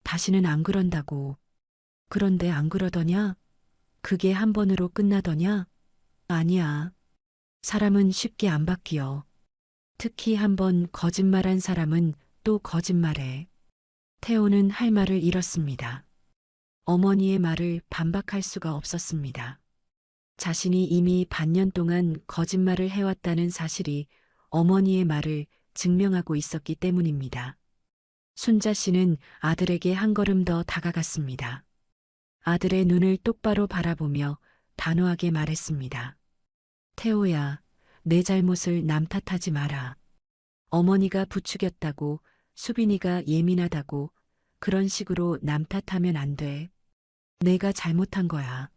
다시는 안 그런다고. 그런데 안 그러더냐? 그게 한 번으로 끝나더냐? 아니야. 사람은 쉽게 안 바뀌어. 특히 한 번 거짓말한 사람은 또 거짓말해. 태호는 할 말을 잃었습니다. 어머니의 말을 반박할 수가 없었습니다. 자신이 이미 반년 동안 거짓말을 해왔다는 사실이 어머니의 말을 증명하고 있었기 때문입니다. 순자 씨는 아들에게 한 걸음 더 다가갔습니다. 아들의 눈을 똑바로 바라보며 단호하게 말했습니다. 태호야, 내 잘못을 남 탓하지 마라. 어머니가 부추겼다고, 수빈이가 예민하다고, 그런 식으로 남 탓하면 안 돼. 내가 잘못한 거야.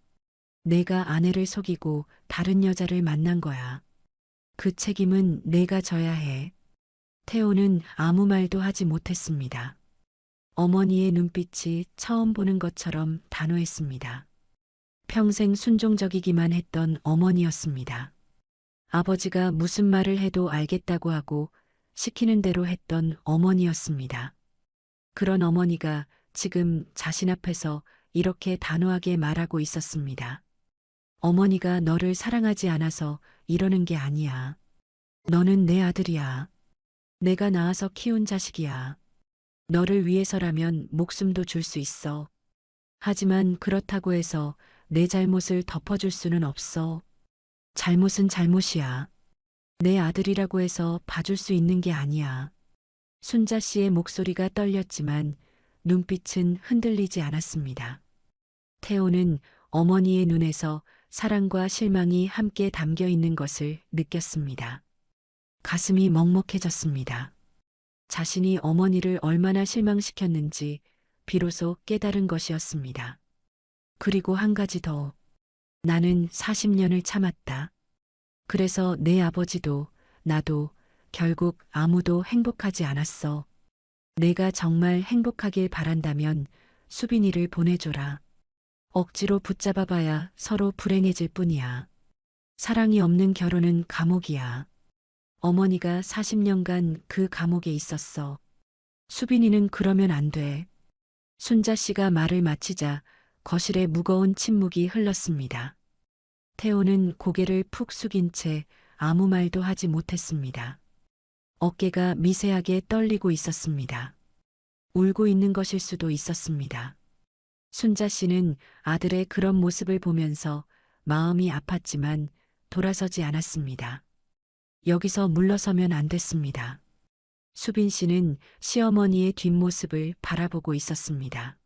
내가 아내를 속이고 다른 여자를 만난 거야. 그 책임은 내가 져야 해. 태호는 아무 말도 하지 못했습니다. 어머니의 눈빛이 처음 보는 것처럼 단호했습니다. 평생 순종적이기만 했던 어머니였습니다. 아버지가 무슨 말을 해도 알겠다고 하고 시키는 대로 했던 어머니였습니다. 그런 어머니가 지금 자신 앞에서 이렇게 단호하게 말하고 있었습니다. 어머니가 너를 사랑하지 않아서 이러는 게 아니야. 너는 내 아들이야. 내가 낳아서 키운 자식이야. 너를 위해서라면 목숨도 줄 수 있어. 하지만 그렇다고 해서 내 잘못을 덮어줄 수는 없어. 잘못은 잘못이야. 내 아들이라고 해서 봐줄 수 있는 게 아니야. 순자 씨의 목소리가 떨렸지만 눈빛은 흔들리지 않았습니다. 태호는 어머니의 눈에서 사랑과 실망이 함께 담겨 있는 것을 느꼈습니다. 가슴이 먹먹해졌습니다. 자신이 어머니를 얼마나 실망시켰는지 비로소 깨달은 것이었습니다. 그리고 한 가지 더. 나는 40년을 참았다. 그래서 내 아버지도 나도 결국 아무도 행복하지 않았어. 내가 정말 행복하길 바란다면 수빈이를 보내줘라. 억지로 붙잡아봐야 서로 불행해질 뿐이야. 사랑이 없는 결혼은 감옥이야. 어머니가 40년간 그 감옥에 있었어. 수빈이는 그러면 안 돼. 순자 씨가 말을 마치자 거실에 무거운 침묵이 흘렀습니다. 태호는 고개를 푹 숙인 채 아무 말도 하지 못했습니다. 어깨가 미세하게 떨리고 있었습니다. 울고 있는 것일 수도 있었습니다. 순자 씨는 아들의 그런 모습을 보면서 마음이 아팠지만 돌아서지 않았습니다. 여기서 물러서면 안 됐습니다. 수빈 씨는 시어머니의 뒷모습을 바라보고 있었습니다.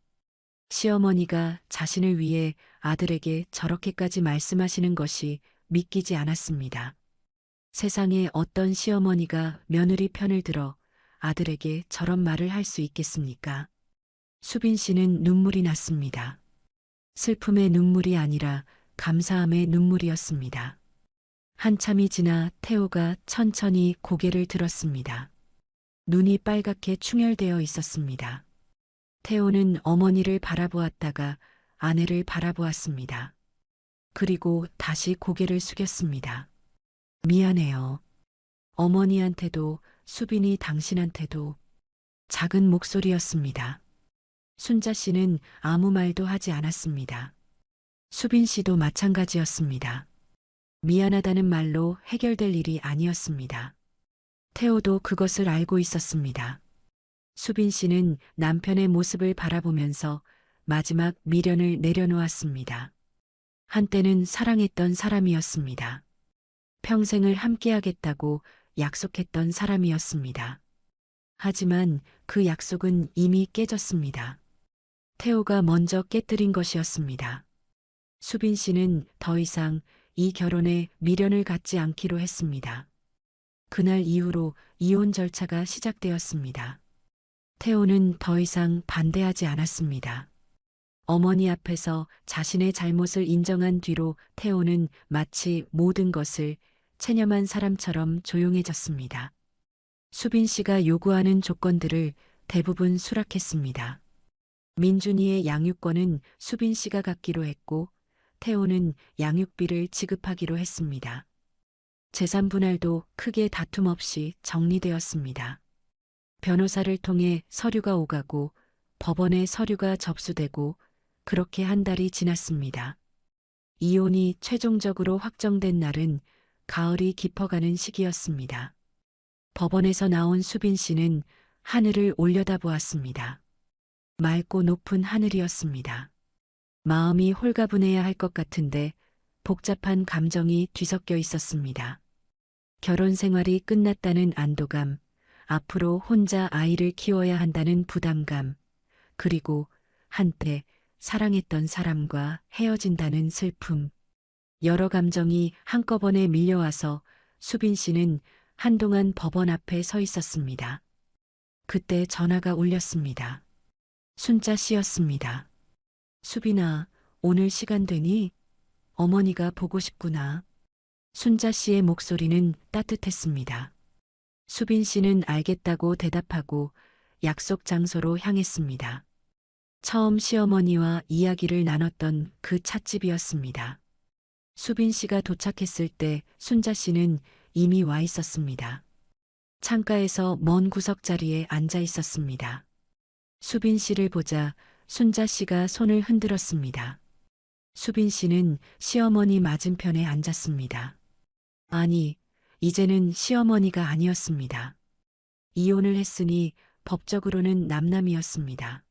시어머니가 자신을 위해 아들에게 저렇게까지 말씀하시는 것이 믿기지 않았습니다. 세상에 어떤 시어머니가 며느리 편을 들어 아들에게 저런 말을 할 수 있겠습니까? 수빈 씨는 눈물이 났습니다. 슬픔의 눈물이 아니라 감사함의 눈물이었습니다. 한참이 지나 태호가 천천히 고개를 들었습니다. 눈이 빨갛게 충혈되어 있었습니다. 태호는 어머니를 바라보았다가 아내를 바라보았습니다. 그리고 다시 고개를 숙였습니다. 미안해요. 어머니한테도 수빈이 당신한테도. 작은 목소리였습니다. 순자 씨는 아무 말도 하지 않았습니다. 수빈 씨도 마찬가지였습니다. 미안하다는 말로 해결될 일이 아니었습니다. 태호도 그것을 알고 있었습니다. 수빈 씨는 남편의 모습을 바라보면서 마지막 미련을 내려놓았습니다. 한때는 사랑했던 사람이었습니다. 평생을 함께하겠다고 약속했던 사람이었습니다. 하지만 그 약속은 이미 깨졌습니다. 태호가 먼저 깨뜨린 것이었습니다. 수빈 씨는 더 이상 이 결혼에 미련을 갖지 않기로 했습니다. 그날 이후로 이혼 절차가 시작되었습니다. 태호는 더 이상 반대하지 않았습니다. 어머니 앞에서 자신의 잘못을 인정한 뒤로 태호는 마치 모든 것을 체념한 사람처럼 조용해졌습니다. 수빈 씨가 요구하는 조건들을 대부분 수락했습니다. 민준이의 양육권은 수빈 씨가 갖기로 했고 태호는 양육비를 지급하기로 했습니다. 재산 분할도 크게 다툼 없이 정리되었습니다. 변호사를 통해 서류가 오가고 법원에 서류가 접수되고 그렇게 한 달이 지났습니다. 이혼이 최종적으로 확정된 날은 가을이 깊어가는 시기였습니다. 법원에서 나온 수빈 씨는 하늘을 올려다보았습니다. 맑고 높은 하늘이었습니다. 마음이 홀가분해야 할 것 같은데 복잡한 감정이 뒤섞여 있었습니다. 결혼 생활이 끝났다는 안도감, 앞으로 혼자 아이를 키워야 한다는 부담감, 그리고 한때 사랑했던 사람과 헤어진다는 슬픔. 여러 감정이 한꺼번에 밀려와서 수빈 씨는 한동안 법원 앞에 서 있었습니다. 그때 전화가 울렸습니다. 순자 씨였습니다. 수빈아, 오늘 시간 되니? 어머니가 보고 싶구나. 순자 씨의 목소리는 따뜻했습니다. 수빈 씨는 알겠다고 대답하고 약속 장소로 향했습니다. 처음 시어머니와 이야기를 나눴던 그 찻집이었습니다. 수빈 씨가 도착했을 때 순자 씨는 이미 와 있었습니다. 창가에서 먼 구석자리에 앉아 있었습니다. 수빈 씨를 보자 순자 씨가 손을 흔들었습니다. 수빈 씨는 시어머니 맞은편에 앉았습니다. 아니, 이제는 시어머니가 아니었습니다. 이혼을 했으니 법적으로는 남남이었습니다.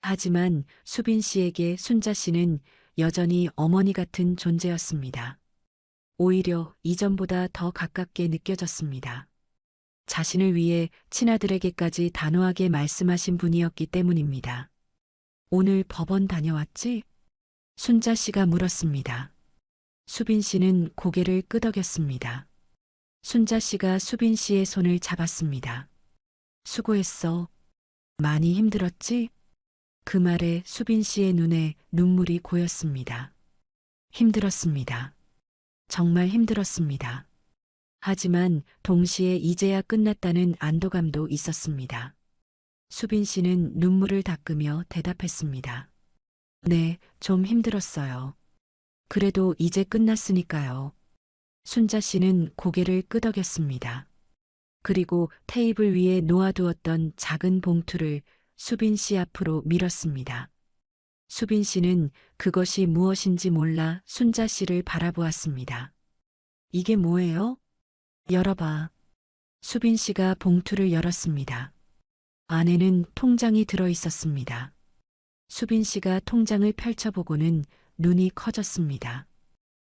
하지만 수빈 씨에게 순자 씨는 여전히 어머니 같은 존재였습니다. 오히려 이전보다 더 가깝게 느껴졌습니다. 자신을 위해 친아들에게까지 단호하게 말씀하신 분이었기 때문입니다. 오늘 법원 다녀왔지? 순자 씨가 물었습니다. 수빈 씨는 고개를 끄덕였습니다. 순자 씨가 수빈 씨의 손을 잡았습니다. 수고했어. 많이 힘들었지? 그 말에 수빈 씨의 눈에 눈물이 고였습니다. 힘들었습니다. 정말 힘들었습니다. 하지만 동시에 이제야 끝났다는 안도감도 있었습니다. 수빈 씨는 눈물을 닦으며 대답했습니다. 네, 좀 힘들었어요. 그래도 이제 끝났으니까요. 순자 씨는 고개를 끄덕였습니다. 그리고 테이블 위에 놓아두었던 작은 봉투를 수빈 씨 앞으로 밀었습니다. 수빈 씨는 그것이 무엇인지 몰라 순자 씨를 바라보았습니다. 이게 뭐예요? 열어봐. 수빈 씨가 봉투를 열었습니다. 안에는 통장이 들어 있었습니다. 수빈 씨가 통장을 펼쳐보고는 눈이 커졌습니다.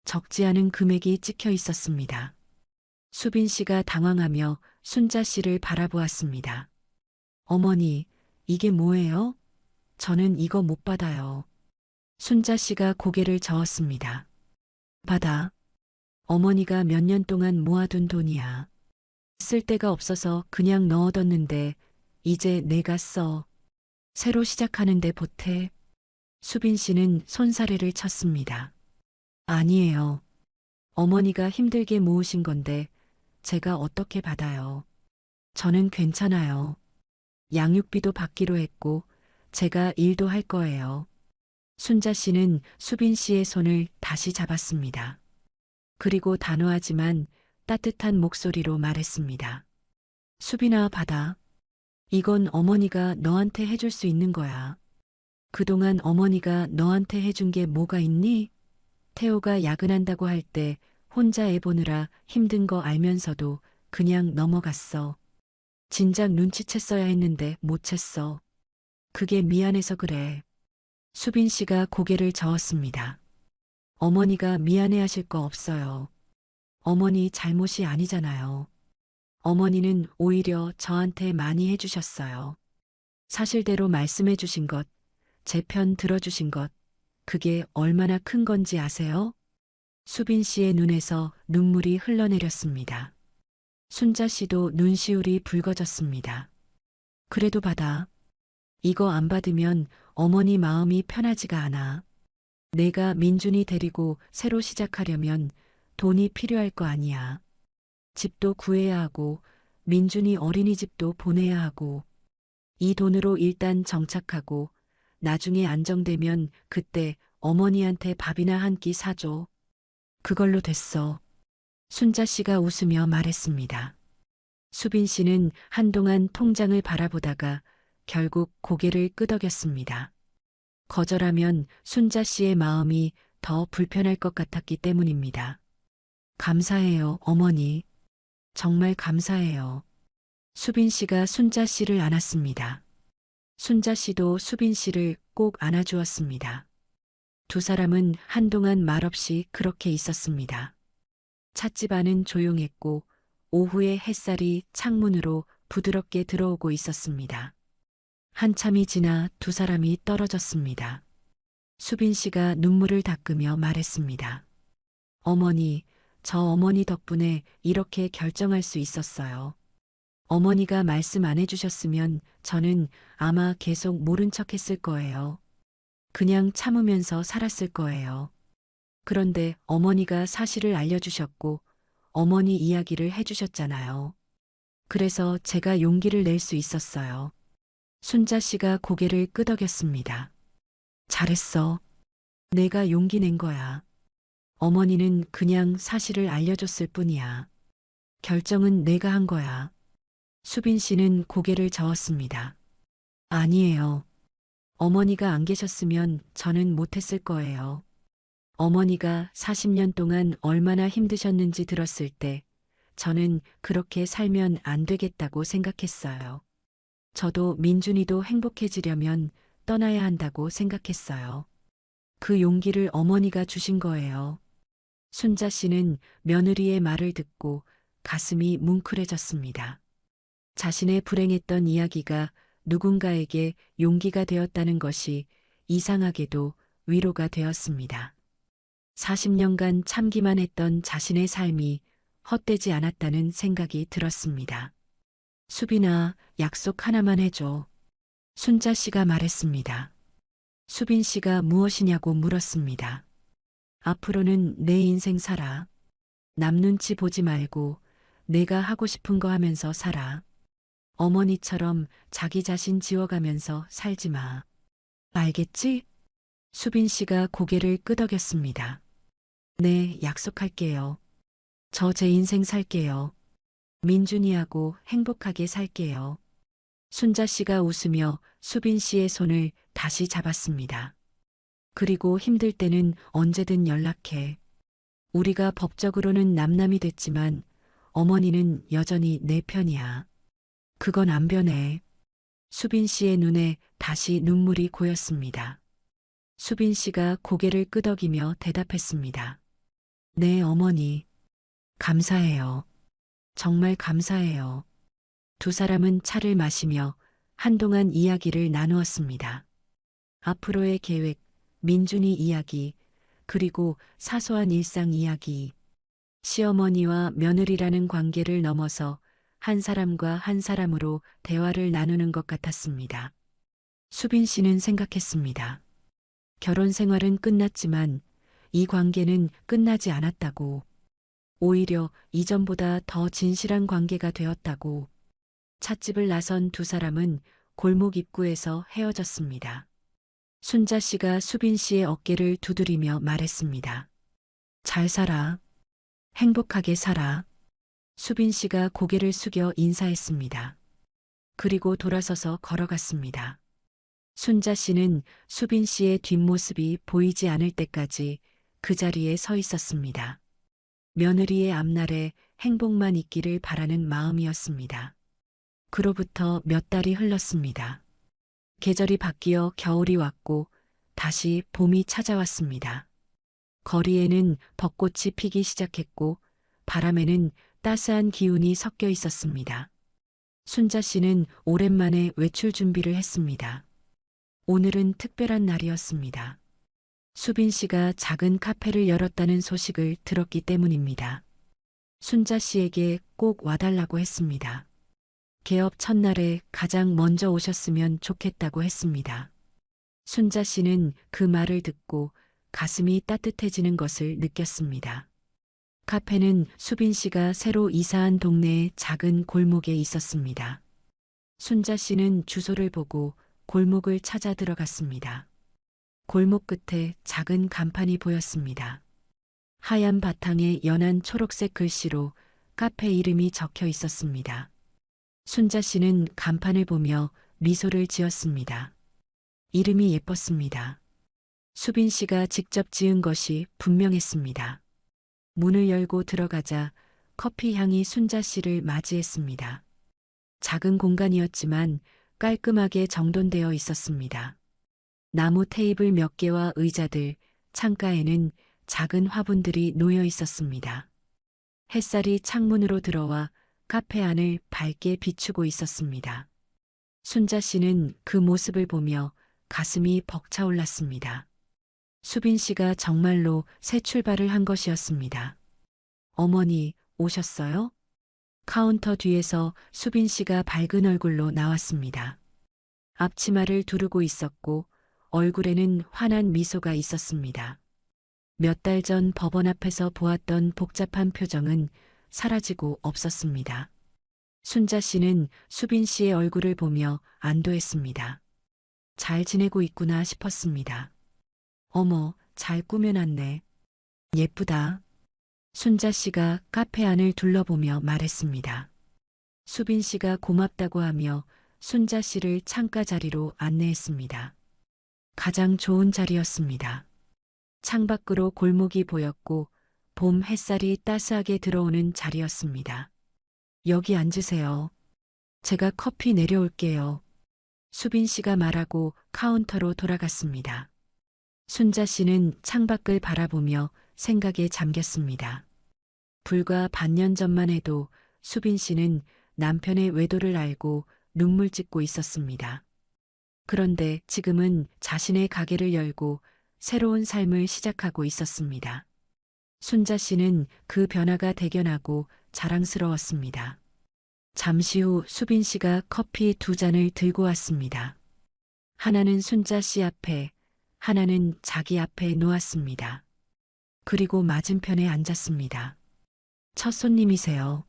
적지 않은 금액이 찍혀 있었습니다. 수빈 씨가 당황하며 순자 씨를 바라보았습니다. 어머니, 이게 뭐예요? 저는 이거 못 받아요. 순자 씨가 고개를 저었습니다. 받아. 어머니가 몇 년 동안 모아둔 돈이야. 쓸 데가 없어서 그냥 넣어뒀는데 이제 내가 써. 새로 시작하는데 보태. 수빈 씨는 손사래를 쳤습니다. 아니에요. 어머니가 힘들게 모으신 건데 제가 어떻게 받아요. 저는 괜찮아요. 양육비도 받기로 했고 제가 일도 할 거예요. 순자 씨는 수빈 씨의 손을 다시 잡았습니다. 그리고 단호하지만 따뜻한 목소리로 말했습니다. 수빈아, 받아. 이건 어머니가 너한테 해줄 수 있는 거야. 그동안 어머니가 너한테 해준 게 뭐가 있니? 태호가 야근한다고 할 때 혼자 애 보느라 힘든 거 알면서도 그냥 넘어갔어. 진작 눈치챘어야 했는데 못 챘어. 그게 미안해서 그래. 수빈 씨가 고개를 저었습니다. 어머니가 미안해하실 거 없어요. 어머니 잘못이 아니잖아요. 어머니는 오히려 저한테 많이 해주셨어요. 사실대로 말씀해 주신 것, 제 편 들어주신 것, 그게 얼마나 큰 건지 아세요? 수빈 씨의 눈에서 눈물이 흘러내렸습니다. 순자 씨도 눈시울이 붉어졌습니다. 그래도 받아. 이거 안 받으면 어머니 마음이 편하지가 않아. 내가 민준이 데리고 새로 시작하려면 돈이 필요할 거 아니야. 집도 구해야 하고 민준이 어린이집도 보내야 하고 이 돈으로 일단 정착하고 나중에 안정되면 그때 어머니한테 밥이나 한 끼 사줘. 그걸로 됐어. 순자 씨가 웃으며 말했습니다. 수빈 씨는 한동안 통장을 바라보다가 결국 고개를 끄덕였습니다. 거절하면 순자 씨의 마음이 더 불편할 것 같았기 때문입니다. 감사해요, 어머니. 정말 감사해요. 수빈 씨가 순자 씨를 안았습니다. 순자 씨도 수빈 씨를 꼭 안아주었습니다. 두 사람은 한동안 말없이 그렇게 있었습니다. 찻집 안은 조용했고 오후의 햇살이 창문으로 부드럽게 들어오고 있었습니다. 한참이 지나 두 사람이 떨어졌습니다. 수빈 씨가 눈물을 닦으며 말했습니다. 어머니, 저 어머니 덕분에 이렇게 결정할 수 있었어요. 어머니가 말씀 안 해주셨으면 저는 아마 계속 모른 척 했을 거예요. 그냥 참으면서 살았을 거예요. 그런데 어머니가 사실을 알려주셨고 어머니 이야기를 해주셨잖아요. 그래서 제가 용기를 낼 수 있었어요. 순자 씨가 고개를 끄덕였습니다. 잘했어. 내가 용기 낸 거야. 어머니는 그냥 사실을 알려줬을 뿐이야. 결정은 내가 한 거야. 수빈 씨는 고개를 저었습니다. 아니에요. 어머니가 안 계셨으면 저는 못했을 거예요. 어머니가 40년 동안 얼마나 힘드셨는지 들었을 때 저는 그렇게 살면 안 되겠다고 생각했어요. 저도 민준이도 행복해지려면 떠나야 한다고 생각했어요. 그 용기를 어머니가 주신 거예요. 순자 씨는 며느리의 말을 듣고 가슴이 뭉클해졌습니다. 자신의 불행했던 이야기가 누군가에게 용기가 되었다는 것이 이상하게도 위로가 되었습니다. 40년간 참기만 했던 자신의 삶이 헛되지 않았다는 생각이 들었습니다. 수빈아, 약속 하나만 해줘. 순자 씨가 말했습니다. 수빈 씨가 무엇이냐고 물었습니다. 앞으로는 내 인생 살아. 남 눈치 보지 말고 내가 하고 싶은 거 하면서 살아. 어머니처럼 자기 자신 지워가면서 살지 마. 알겠지? 수빈 씨가 고개를 끄덕였습니다. 네, 약속할게요. 저 제 인생 살게요. 민준이하고 행복하게 살게요. 순자 씨가 웃으며 수빈 씨의 손을 다시 잡았습니다. 그리고 힘들 때는 언제든 연락해. 우리가 법적으로는 남남이 됐지만 어머니는 여전히 내 편이야. 그건 안 변해. 수빈 씨의 눈에 다시 눈물이 고였습니다. 수빈 씨가 고개를 끄덕이며 대답했습니다. 네, 어머니. 감사해요. 정말 감사해요. 두 사람은 차를 마시며 한동안 이야기를 나누었습니다. 앞으로의 계획, 민준이 이야기, 그리고 사소한 일상 이야기. 시어머니와 며느리라는 관계를 넘어서 한 사람과 한 사람으로 대화를 나누는 것 같았습니다. 수빈 씨는 생각했습니다. 결혼 생활은 끝났지만 이 관계는 끝나지 않았다고. 오히려 이전보다 더 진실한 관계가 되었다고. 찻집을 나선 두 사람은 골목 입구에서 헤어졌습니다. 순자 씨가 수빈 씨의 어깨를 두드리며 말했습니다. 잘 살아. 행복하게 살아. 수빈 씨가 고개를 숙여 인사했습니다. 그리고 돌아서서 걸어갔습니다. 순자 씨는 수빈 씨의 뒷모습이 보이지 않을 때까지 그 자리에 서 있었습니다. 며느리의 앞날에 행복만 있기를 바라는 마음이었습니다. 그로부터 몇 달이 흘렀습니다. 계절이 바뀌어 겨울이 왔고 다시 봄이 찾아왔습니다. 거리에는 벚꽃이 피기 시작했고 바람에는 따스한 기운이 섞여 있었습니다. 순자 씨는 오랜만에 외출 준비를 했습니다. 오늘은 특별한 날이었습니다. 수빈 씨가 작은 카페를 열었다는 소식을 들었기 때문입니다. 순자 씨에게 꼭 와달라고 했습니다. 개업 첫날에 가장 먼저 오셨으면 좋겠다고 했습니다. 순자 씨는 그 말을 듣고 가슴이 따뜻해지는 것을 느꼈습니다. 카페는 수빈 씨가 새로 이사한 동네의 작은 골목에 있었습니다. 순자 씨는 주소를 보고 골목을 찾아 들어갔습니다. 골목 끝에 작은 간판이 보였습니다. 하얀 바탕에 연한 초록색 글씨로 카페 이름이 적혀 있었습니다. 순자 씨는 간판을 보며 미소를 지었습니다. 이름이 예뻤습니다. 수빈 씨가 직접 지은 것이 분명했습니다. 문을 열고 들어가자 커피 향이 순자 씨를 맞이했습니다. 작은 공간이었지만 깔끔하게 정돈되어 있었습니다. 나무 테이블 몇 개와 의자들, 창가에는 작은 화분들이 놓여 있었습니다. 햇살이 창문으로 들어와 카페 안을 밝게 비추고 있었습니다. 순자 씨는 그 모습을 보며 가슴이 벅차올랐습니다. 수빈 씨가 정말로 새 출발을 한 것이었습니다. 어머니, 오셨어요? 카운터 뒤에서 수빈 씨가 밝은 얼굴로 나왔습니다. 앞치마를 두르고 있었고 얼굴에는 환한 미소가 있었습니다. 몇 달 전 법원 앞에서 보았던 복잡한 표정은 사라지고 없었습니다. 순자 씨는 수빈 씨의 얼굴을 보며 안도했습니다. 잘 지내고 있구나 싶었습니다. 어머, 잘 꾸며놨네. 예쁘다. 순자 씨가 카페 안을 둘러보며 말했습니다. 수빈 씨가 고맙다고 하며 순자 씨를 창가 자리로 안내했습니다. 가장 좋은 자리였습니다. 창밖으로 골목이 보였고 봄 햇살이 따스하게 들어오는 자리였습니다. 여기 앉으세요. 제가 커피 내려올게요. 수빈 씨가 말하고 카운터로 돌아갔습니다. 순자 씨는 창밖을 바라보며 생각에 잠겼습니다. 불과 반년 전만 해도 수빈 씨는 남편의 외도를 알고 눈물 짓고 있었습니다. 그런데 지금은 자신의 가게를 열고 새로운 삶을 시작하고 있었습니다. 순자 씨는 그 변화가 대견하고 자랑스러웠습니다. 잠시 후 수빈 씨가 커피 2잔을 들고 왔습니다. 하나는 순자 씨 앞에, 하나는 자기 앞에 놓았습니다. 그리고 맞은편에 앉았습니다. 첫 손님이세요.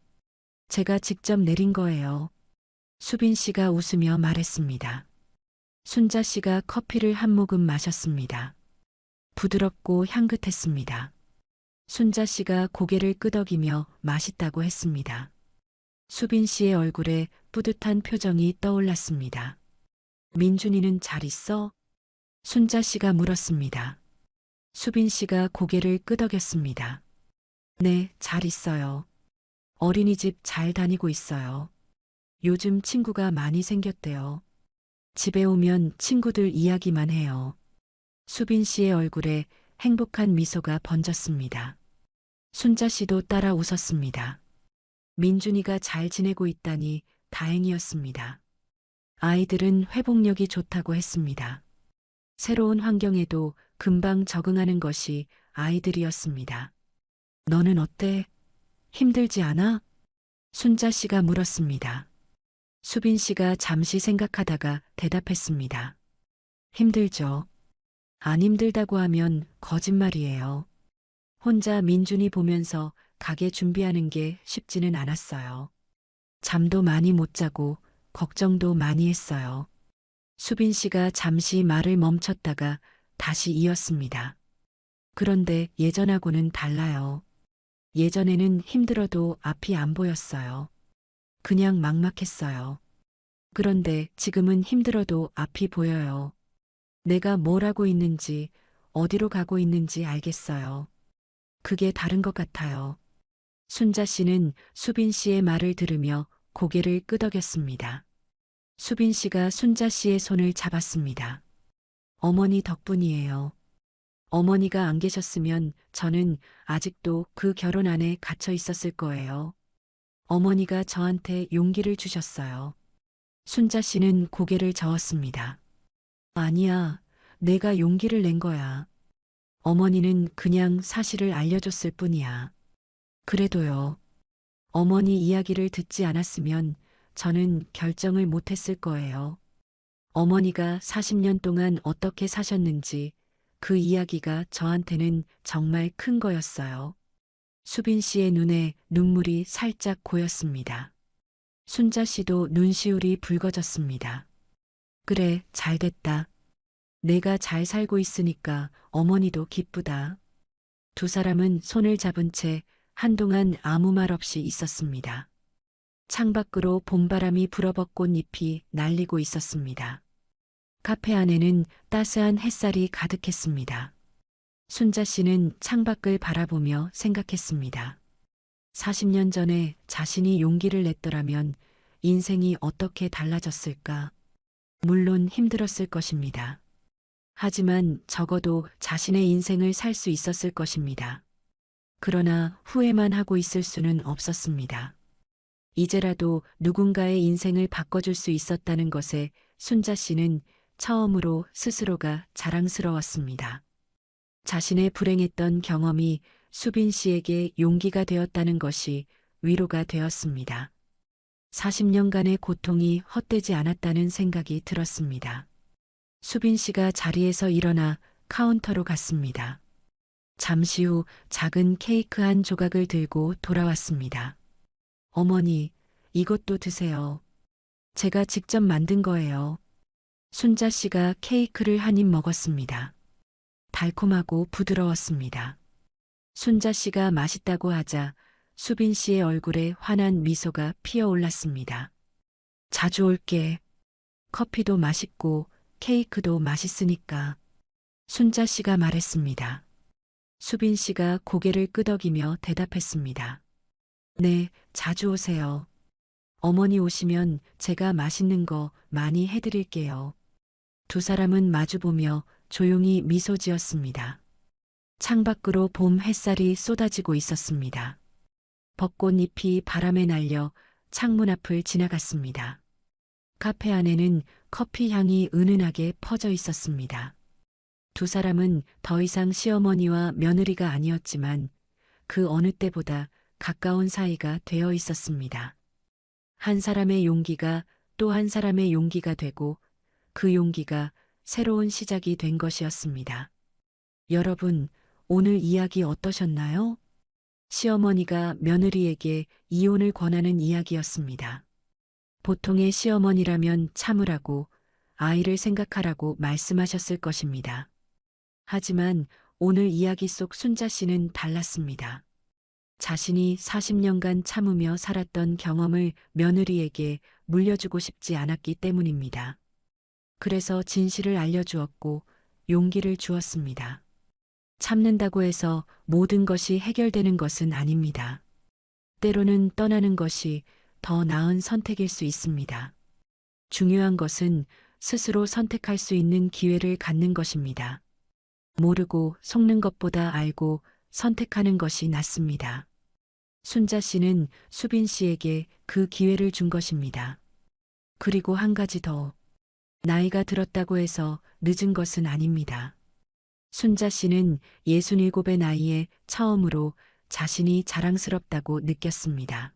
제가 직접 내린 거예요. 수빈 씨가 웃으며 말했습니다. 순자 씨가 커피를 한 모금 마셨습니다. 부드럽고 향긋했습니다. 순자 씨가 고개를 끄덕이며 맛있다고 했습니다. 수빈 씨의 얼굴에 뿌듯한 표정이 떠올랐습니다. 민준이는 잘 있어? 순자 씨가 물었습니다. 수빈 씨가 고개를 끄덕였습니다. 네, 잘 있어요. 어린이집 잘 다니고 있어요. 요즘 친구가 많이 생겼대요. 집에 오면 친구들 이야기만 해요. 수빈 씨의 얼굴에 행복한 미소가 번졌습니다. 순자 씨도 따라 웃었습니다. 민준이가 잘 지내고 있다니 다행이었습니다. 아이들은 회복력이 좋다고 했습니다. 새로운 환경에도 금방 적응하는 것이 아이들이었습니다. 너는 어때? 힘들지 않아? 순자 씨가 물었습니다. 수빈 씨가 잠시 생각하다가 대답했습니다. 힘들죠. 안 힘들다고 하면 거짓말이에요. 혼자 민준이 보면서 가게 준비하는 게 쉽지는 않았어요. 잠도 많이 못 자고 걱정도 많이 했어요. 수빈 씨가 잠시 말을 멈췄다가 다시 이었습니다. 그런데 예전하고는 달라요. 예전에는 힘들어도 앞이 안 보였어요. 그냥 막막했어요. 그런데 지금은 힘들어도 앞이 보여요. 내가 뭘 하고 있는지, 어디로 가고 있는지 알겠어요. 그게 다른 것 같아요. 순자 씨는 수빈 씨의 말을 들으며 고개를 끄덕였습니다. 수빈 씨가 순자 씨의 손을 잡았습니다. 어머니 덕분이에요. 어머니가 안 계셨으면 저는 아직도 그 결혼 안에 갇혀 있었을 거예요. 어머니가 저한테 용기를 주셨어요. 순자 씨는 고개를 저었습니다. 아니야, 내가 용기를 낸 거야. 어머니는 그냥 사실을 알려줬을 뿐이야. 그래도요. 어머니 이야기를 듣지 않았으면 저는 결정을 못했을 거예요. 어머니가 40년 동안 어떻게 사셨는지 그 이야기가 저한테는 정말 큰 거였어요. 수빈 씨의 눈에 눈물이 살짝 고였습니다. 순자 씨도 눈시울이 붉어졌습니다. 그래, 잘 됐다. 내가 잘 살고 있으니까 어머니도 기쁘다. 두 사람은 손을 잡은 채 한동안 아무 말 없이 있었습니다. 창밖으로 봄바람이 불어벗 꽃잎이 날리고 있었습니다. 카페 안에는 따스한 햇살이 가득했습니다. 순자 씨는 창밖을 바라보며 생각했습니다. 40년 전에 자신이 용기를 냈더라면 인생이 어떻게 달라졌을까? 물론 힘들었을 것입니다. 하지만 적어도 자신의 인생을 살 수 있었을 것입니다. 그러나 후회만 하고 있을 수는 없었습니다. 이제라도 누군가의 인생을 바꿔줄 수 있었다는 것에 순자 씨는 처음으로 스스로가 자랑스러웠습니다. 자신의 불행했던 경험이 수빈 씨에게 용기가 되었다는 것이 위로가 되었습니다. 40년간의 고통이 헛되지 않았다는 생각이 들었습니다. 수빈 씨가 자리에서 일어나 카운터로 갔습니다. 잠시 후 작은 케이크 한 조각을 들고 돌아왔습니다. 어머니, 이것도 드세요. 제가 직접 만든 거예요. 순자 씨가 케이크를 한 입 먹었습니다. 달콤하고 부드러웠습니다. 순자 씨가 맛있다고 하자 수빈 씨의 얼굴에 환한 미소가 피어올랐습니다. 자주 올게. 커피도 맛있고 케이크도 맛있으니까. 순자 씨가 말했습니다. 수빈 씨가 고개를 끄덕이며 대답했습니다. 네, 자주 오세요. 어머니 오시면 제가 맛있는 거 많이 해드릴게요. 두 사람은 마주보며 조용히 미소 지었습니다. 창밖으로 봄 햇살이 쏟아지고 있었습니다. 벚꽃잎이 바람에 날려 창문 앞을 지나갔습니다. 카페 안에는 커피 향이 은은하게 퍼져 있었습니다. 두 사람은 더 이상 시어머니와 며느리가 아니었지만 그 어느 때보다 가까운 사이가 되어 있었습니다. 한 사람의 용기가 또 한 사람의 용기가 되고 그 용기가 새로운 시작이 된 것이었습니다. 여러분, 오늘 이야기 어떠셨나요? 시어머니가 며느리에게 이혼을 권하는 이야기였습니다. 보통의 시어머니라면 참으라고, 아이를 생각하라고 말씀하셨을 것입니다. 하지만 오늘 이야기 속 순자 씨는 달랐습니다. 자신이 40년간 참으며 살았던 경험을 며느리에게 물려주고 싶지 않았기 때문입니다. 그래서 진실을 알려주었고 용기를 주었습니다. 참는다고 해서 모든 것이 해결되는 것은 아닙니다. 때로는 떠나는 것이 더 나은 선택일 수 있습니다. 중요한 것은 스스로 선택할 수 있는 기회를 갖는 것입니다. 모르고 속는 것보다 알고 선택하는 것이 낫습니다. 순자 씨는 수빈 씨에게 그 기회를 준 것입니다. 그리고 한 가지 더. 나이가 들었다고 해서 늦은 것은 아닙니다. 순자 씨는 67의 나이에 처음으로 자신이 자랑스럽다고 느꼈습니다.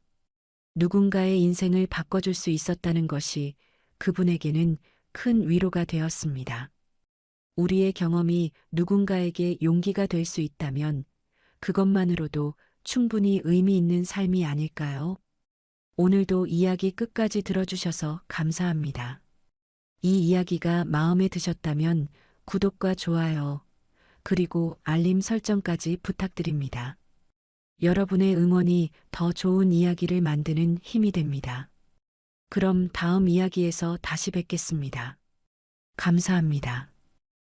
누군가의 인생을 바꿔줄 수 있었다는 것이 그분에게는 큰 위로가 되었습니다. 우리의 경험이 누군가에게 용기가 될 수 있다면 그것만으로도 충분히 의미 있는 삶이 아닐까요? 오늘도 이야기 끝까지 들어주셔서 감사합니다. 이 이야기가 마음에 드셨다면 구독과 좋아요, 그리고 알림 설정까지 부탁드립니다. 여러분의 응원이 더 좋은 이야기를 만드는 힘이 됩니다. 그럼 다음 이야기에서 다시 뵙겠습니다. 감사합니다.